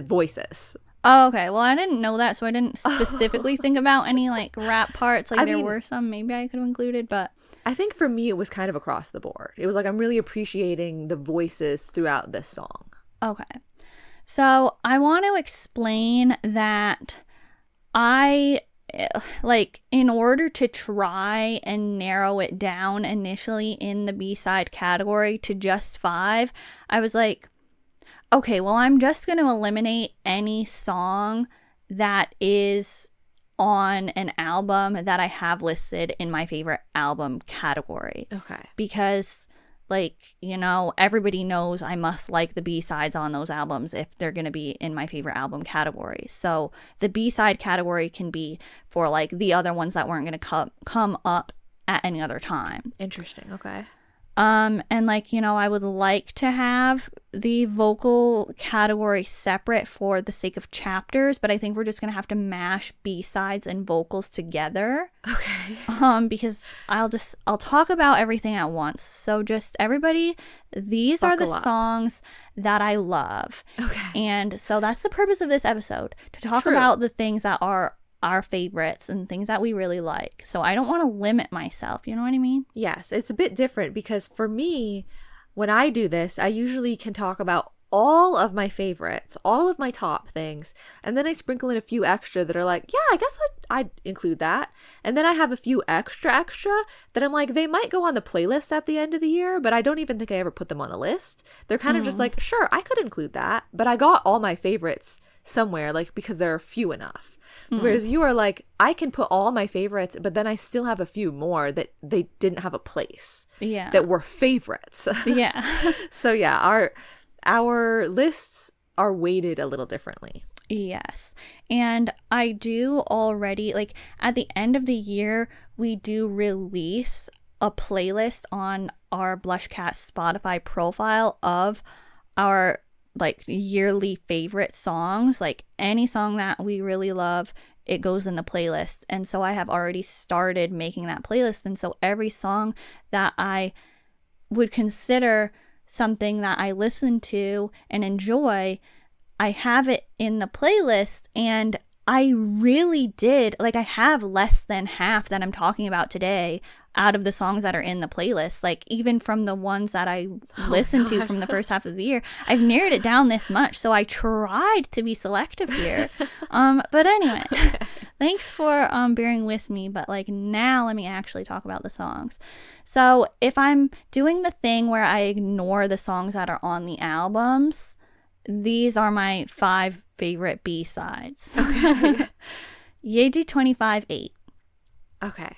voices. Oh, okay. Well, I didn't know that, so I didn't specifically think about any, like, rap parts. Like, there were some maybe I could have included, but I think for me, it was kind of across the board. It was like, I'm really appreciating the voices throughout this song. Okay. So I want to explain that I, like, in order to try and narrow it down initially in the B-side category to just 5, I was like, okay, well, I'm just going to eliminate any song that is on an album that I have listed in my favorite album category. Okay. Because, like, everybody knows I must like the B-sides on those albums if they're going to be in my favorite album category. So the B-side category can be for, like, the other ones that weren't going to come up at any other time. Interesting. Okay. And, like, I would like to have the vocal category separate for the sake of chapters, but I think we're just going to have to mash B-sides and vocals together. Okay. Because I'll talk about everything at once. So just everybody, these are the songs that I love. Okay. And so that's the purpose of this episode, to talk about the things that are our favorites and things that we really like. So I don't want to limit myself, you know what I mean? Yes, it's a bit different because for me, when I do this, I usually can talk about all of my favorites, all of my top things, and then I sprinkle in a few extra that are like, yeah, I guess I'd include that. And then I have a few extra that I'm like, they might go on the playlist at the end of the year, but I don't even think I ever put them on a list. They're kind of just like, sure, I could include that, but I got all my favorites somewhere, like, because there are few enough. Whereas you are like, I can put all my favorites, but then I still have a few more that they didn't have a place. Yeah. That were favorites. Yeah. So yeah, our lists are weighted a little differently. Yes. And I do already, like, at the end of the year, we do release a playlist on our BlushCat Spotify profile of our, like, yearly favorite songs. Like, any song that we really love it goes in the playlist. And so I have already started making that playlist. And so every song that I would consider something that I listen to and enjoy, I have it in the playlist. And I really did, like, I have less than half that I'm talking about today out of the songs that are in the playlist. Like, even from the ones that I listened to from the first half of the year, I've narrowed it down this much. So I tried to be selective here. But anyway, thanks for bearing with me. But like, now let me actually talk about the songs. So if I'm doing the thing where I ignore the songs that are on the albums, these are my 5 favorite B-sides. Okay. Yeji 25-8. Okay.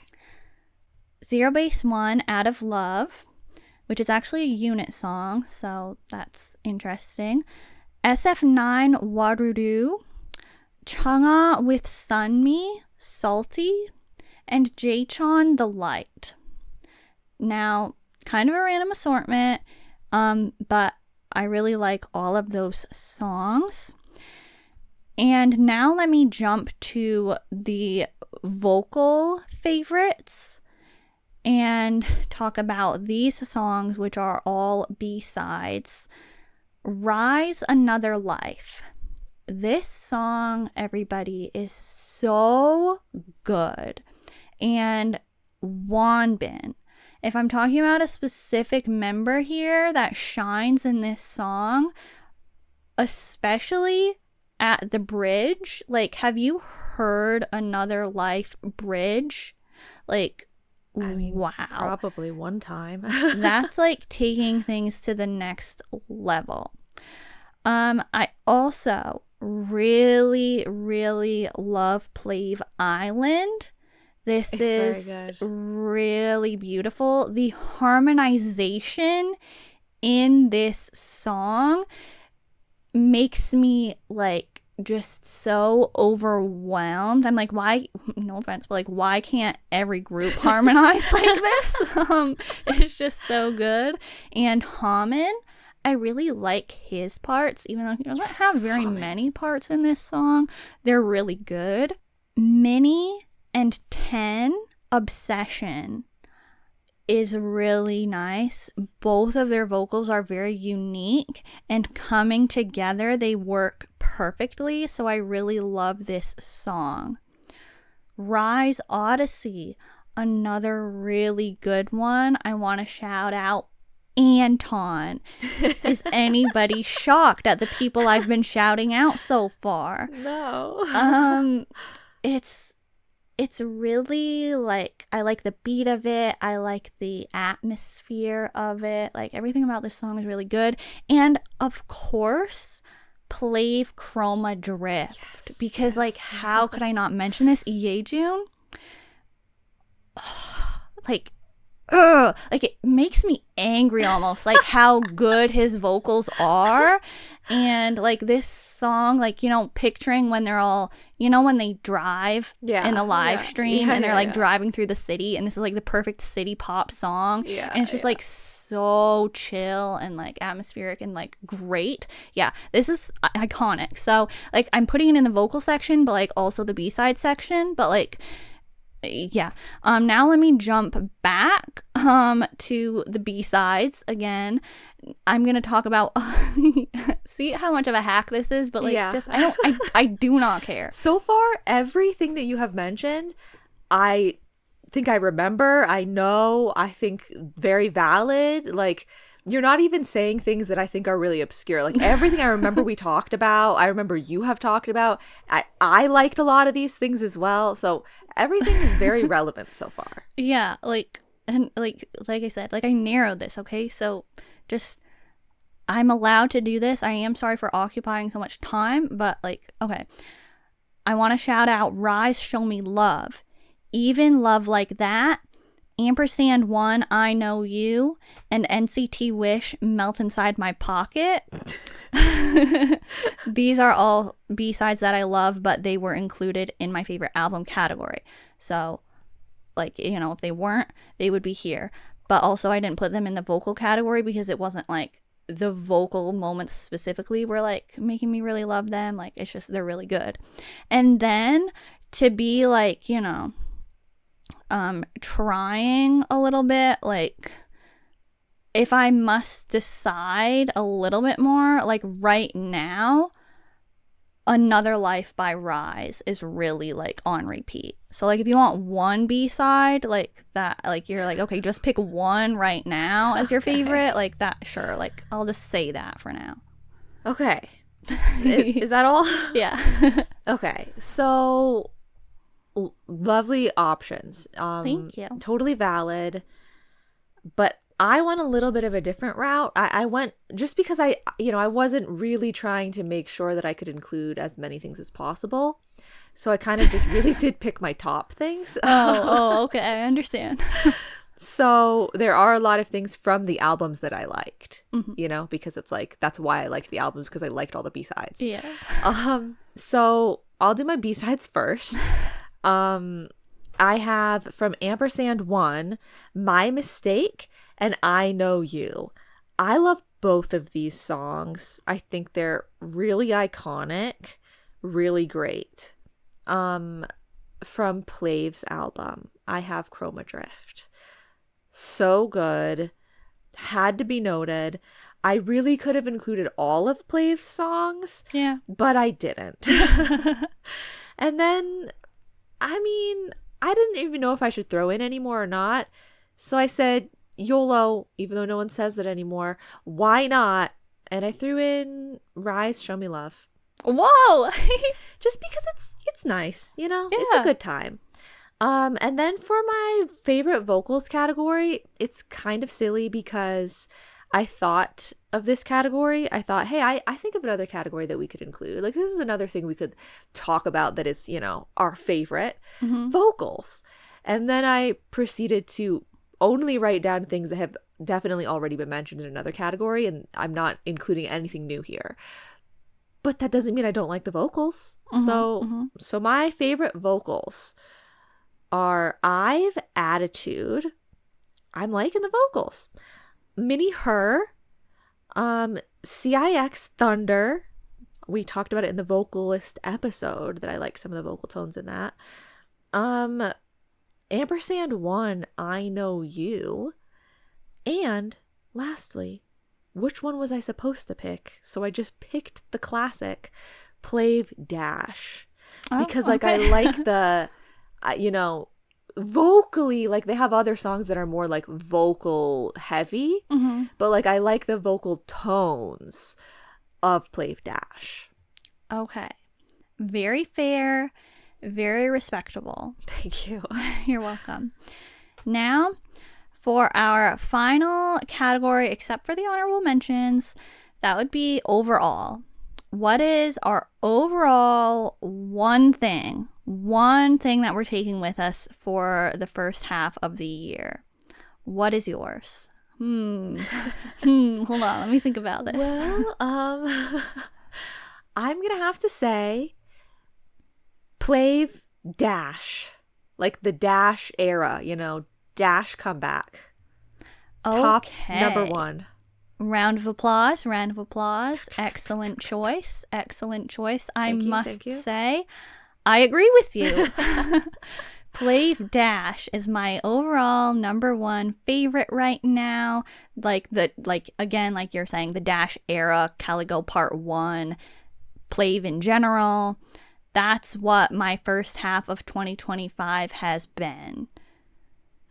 Zero Base 1, Out of Love, which is actually a unit song, so that's interesting. SF9, Warudu. Chang'a with Sunmi, Salty. And Jchon, The Light. Now, kind of a random assortment, but I really like all of those songs. And now let me jump to the vocal favorites and talk about these songs, which are all B-sides. Rise, Another Life. This song, everybody, is so good. And Wonbin. If I'm talking about a specific member here that shines in this song, especially at the bridge, like, have you heard Another Life bridge? Like, I mean, wow. Probably one time. That's like taking things to the next level. I also really, really love Plave Island. This is really beautiful. The harmonization in this song makes me like just so overwhelmed. I'm like, why, no offense, but like, why can't every group harmonize like this? It's just so good. And Hamin, I really like his parts, even though he doesn't have very many parts in this song. They're really good. Minnie and 10, Obsession, is really nice. Both of their vocals are very unique, and coming together, they work perfectly. So I really love this song. Rise, Odyssey, another really good one. I want to shout out Anton. Is anybody shocked at the people I've been shouting out so far? No. It's really like, I like the beat of it. I like the atmosphere of it. Like, everything about this song is really good. And of course, Plave Chroma Drift. Yes, because like, how could I not mention this? Yeojun, like, it makes me angry almost, like how good his vocals are. And like, this song, like, you know, picturing when they're all, you know, when they drive in the live stream and they're like driving through the city, and this is like the perfect city pop song, and it's just like so chill and like atmospheric and like great. This is iconic. So like, I'm putting it in the vocal section, but like also the B-side section, but like, now let me jump back to the B-sides again. I'm gonna talk about see how much of a hack this is, but like, just I do not care. So far, everything that you have mentioned, I think I remember, I know, I think very valid. Like, you're not even saying things that I think are really obscure. Like, everything I remember we talked about, I remember you have talked about. I liked a lot of these things as well. So everything is very relevant so far. Yeah, like, and like I said, like, I narrowed this, okay? So just, I'm allowed to do this. I am sorry for occupying so much time, but like, okay. I want to shout out Rise, Show Me Love. Even Love Like That, Ampersand 1, I Know You, and NCT Wish, Melt Inside My Pocket. These are all B-sides that I love, but they were included in my favorite album category. So, like, you know, if they weren't, they would be here. But also, I didn't put them in the vocal category because it wasn't like the vocal moments specifically were like making me really love them. Like, it's just, they're really good. And then to be like, you know, trying a little bit, like if I must decide a little bit more, like right now, Another Life by Rise is really like on repeat. So like if you want one B-side like that, like you're like, okay, just pick one right now as your favorite, like that, sure, like I'll just say that for now. Okay. Is that all? Yeah. Okay. So lovely options. Thank you. Totally valid. But I went a little bit of a different route. I went just because I wasn't really trying to make sure that I could include as many things as possible. So I kind of just really did pick my top things. Okay. I understand. So there are a lot of things from the albums that I liked, Mm-hmm. because it's like, that's why I liked the albums, because I liked all the B-sides. Yeah. So I'll do my B-sides first. I have from &1, My Mistake, and I Know You. I love both of these songs. I think they're really iconic, really great. From Plav's album, I have Chroma Drift. So good. Had to be noted. I really could have included all of Plav's songs. Yeah. But I didn't. And then, I mean, I didn't even know if I should throw in any more or not. So I said, YOLO, even though no one says that anymore. Why not? And I threw in Rise, Show Me Love. Whoa. Just because it's nice, Yeah. It's a good time. And then for my favorite vocals category, it's kind of silly because I thought of this category. I thought, hey, I think of another category that we could include. Like, this is another thing we could talk about that is, our favorite, vocals. And then I proceeded to only write down things that have definitely already been mentioned in another category, and I'm not including anything new here. But that doesn't mean I don't like the vocals. So my favorite vocals are I've Attitude. I'm liking the vocals. Mini Her. CIX Thunder. We talked about it in the vocalist episode that I like some of the vocal tones in that. &1, I Know You. And lastly, which one was I supposed to pick? So I just picked the classic Plav Dash. Because I like the, vocally, like they have other songs that are more like vocal heavy. But like I like the vocal tones of Plav Dash. Okay. Very fair. Very respectable. Thank you. You're welcome. Now, for our final category, except for the honorable mentions, that would be overall. What is our overall one thing that we're taking with us for the first half of the year? What is yours? Hold on, let me think about this. Well, I'm gonna have to say Plav Dash, like the Dash era, Dash comeback. Okay. Top number 1. Round of applause. Excellent choice. I must say, I agree with you. Plav Dash is my overall number 1 favorite right now. Like you're saying, the Dash era, Caligo Part 1, Plav in general. That's what my first half of 2025 has been.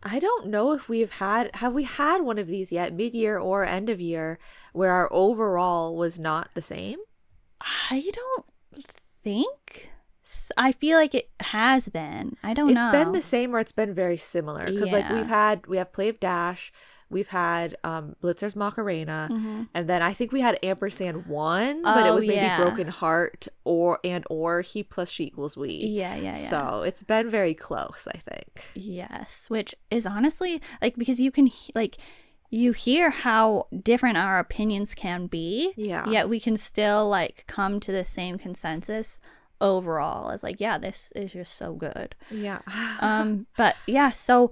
I don't know if have we had one of these yet, mid-year or end of year, where our overall was not the same? I don't think. I feel like it has been. I don't know. It's been the same, or it's been very similar. Because like we have Plav Dash, we've had Blitzer's Macarena, and then I think we had &1, but it was maybe Broken Heart or He plus She equals We. Yeah. So it's been very close, I think. Yes, which is honestly like, because you can you hear how different our opinions can be. Yeah. Yet we can still like come to the same consensus overall as like, yeah, this is just so good. Yeah. But yeah, so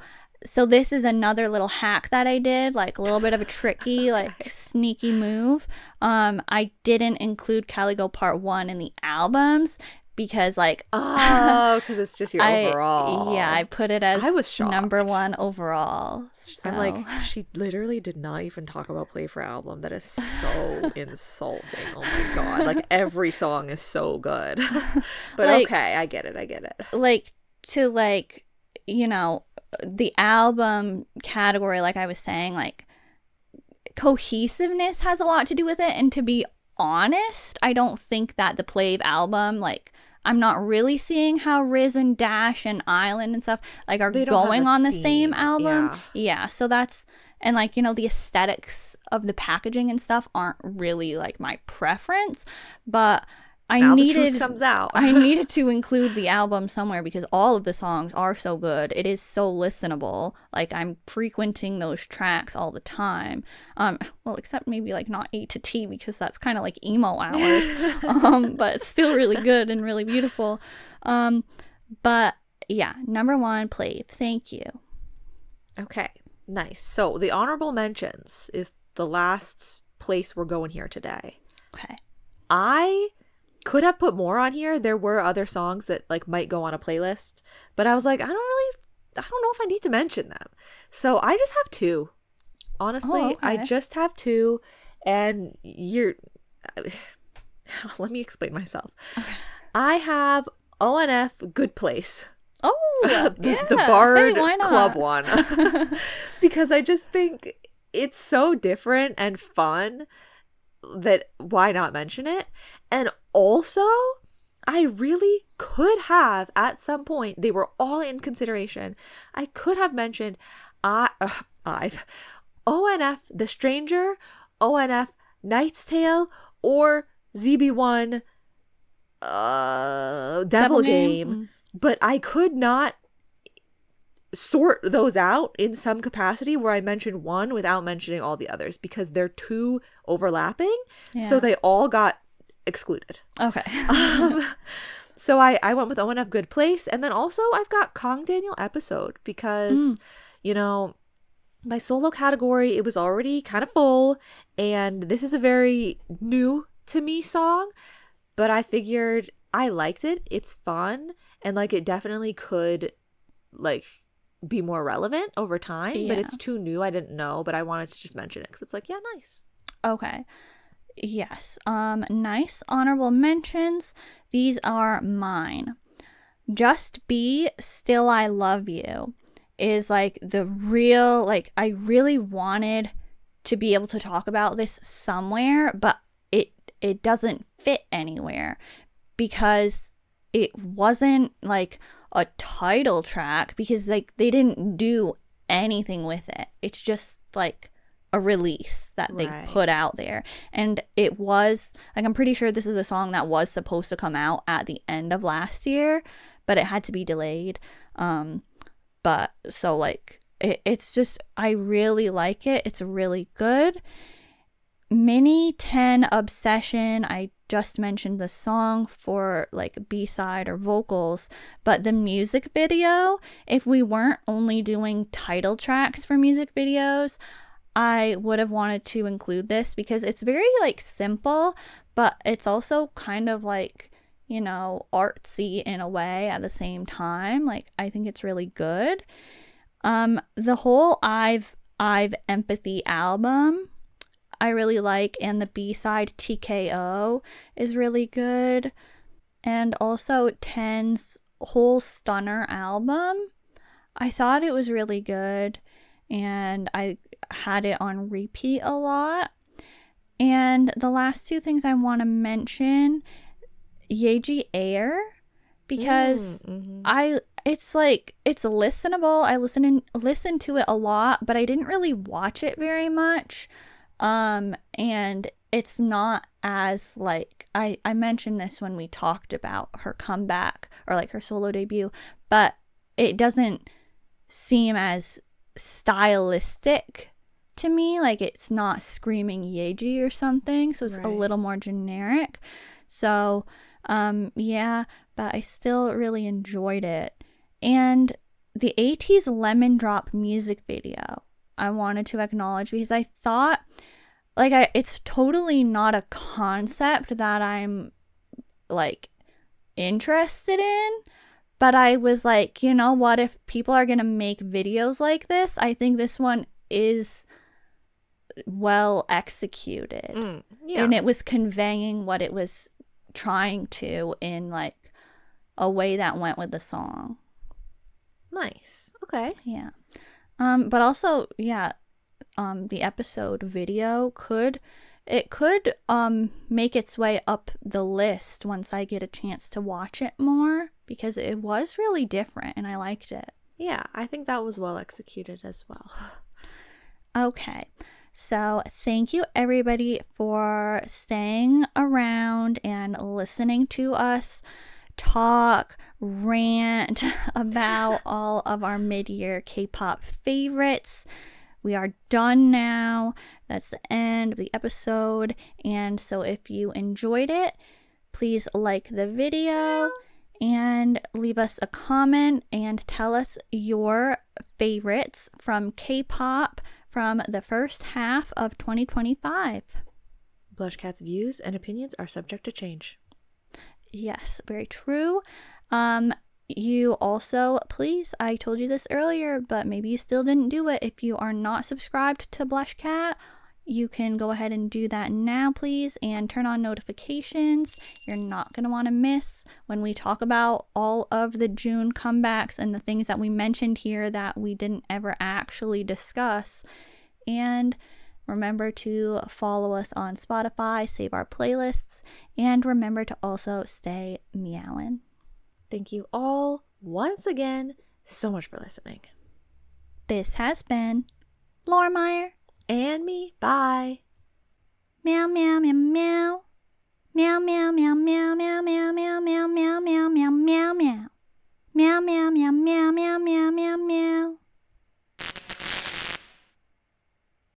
this is another little hack that I did, like a little bit of a tricky, like sneaky move. I didn't include Caligo Part 1 in the albums because like because it's just your overall. Yeah, I put it as I was shocked. number 1 overall. So. I'm like, she literally did not even talk about Play for Album. That is so insulting. Oh my god. Like every song is so good. But like, okay, I get it. Like to like, you know, the album category, like I was saying, like cohesiveness has a lot to do with it. And to be honest, I don't think that the Plave album, like I'm not really seeing how Riz and Dash and Island and stuff like are going on the same album. Yeah, so that's, and like, you know, the aesthetics of the packaging and stuff aren't really like my preference, but now the truth comes out. I needed to include the album somewhere because all of the songs are so good. It is so listenable. Like I'm frequenting those tracks all the time. Well, except maybe like not A to T because that's kind of like emo hours. But it's still really good and really beautiful. But yeah, number 1, Plave. Thank you. Okay, nice. So the honorable mentions is the last place we're going here today. Okay. I could have put more on here. There were other songs that like might go on a playlist, but I was like, I don't know if I need to mention them. So I just have 2. Honestly, okay. I just have 2, and let me explain myself. Okay. I have ONF Good Place. Oh, the Bard Club one. Because I just think it's so different and fun that why not mention it? And also, I really could have at some point, they were all in consideration, I could have mentioned ONF The Stranger, ONF Knight's Tale, or ZB1 Devil Game. But I could not sort those out in some capacity where I mentioned one without mentioning all the others because they're too overlapping. Yeah. So they all got excluded. Okay. So I went with ONF Good Place. And then also I've got Kong Daniel Episode because, you know, my solo category, it was already kind of full. And this is a very new to me song. But I figured I liked it. It's fun. And like it definitely could like be more relevant over time, but it's too new. I didn't know, but I wanted to just mention it because it's like, yeah, nice. Okay. Yes. Nice honorable mentions. These are mine. Just Be Still I Love You is like the real, like I really wanted to be able to talk about this somewhere, but it doesn't fit anywhere because it wasn't like a title track because like they didn't do anything with it. It's just like a release that they put out there, and it was like, I'm pretty sure this is a song that was supposed to come out at the end of last year, but it had to be delayed. But so like it's just, I really like it. It's really good. Mini 10 Obsession, I just mentioned the song for like B-side or vocals, but the music video, if we weren't only doing title tracks for music videos, I would have wanted to include this because it's very like simple, but it's also kind of like, you know, artsy in a way at the same time. Like I think it's really good. The whole I've Empathy album I really like, and the B-side TKO is really good. And also 10's whole Stunner album, I thought it was really good, and I had it on repeat a lot. And the last 2 things I want to mention, Yeji Air, because it's like, it's listenable. I listened to it a lot, but I didn't really watch it very much. And it's not as like, I mentioned this when we talked about her comeback or like her solo debut, but it doesn't seem as stylistic to me. Like it's not screaming Yeji or something, so it's a little more generic. So yeah, but I still really enjoyed it. And the ATEEZ Lemon Drop music video I wanted to acknowledge because I thought like it's totally not a concept that I'm like interested in. But I was like, you know what? If people are going to make videos like this, I think this one is well executed. Yeah. And it was conveying what it was trying to in like a way that went with the song. Nice. Okay. Yeah. But also, yeah, the episode video could make its way up the list once I get a chance to watch it more, because it was really different and I liked it. Yeah, I think that was well executed as well. Okay. So, thank you everybody for staying around and listening to us talk, rant about all of our mid-year K-pop favorites. We are done now. That's the end of the episode. And so if you enjoyed it, please like the video and leave us a comment and tell us your favorites from K-pop from the first half of 2025. BlushCat's views and opinions are subject to change. Yes, very true. You also, please, I told you this earlier, but maybe you still didn't do it. If you are not subscribed to BlushCat, you can go ahead and do that now, please, and turn on notifications. You're not going to want to miss when we talk about all of the June comebacks and the things that we mentioned here that we didn't ever actually discuss. And remember to follow us on Spotify, save our playlists, and remember to also stay meowing. Thank you all once again so much for listening. This has been Loremire And me. Bye. Meow, meow, meow, meow.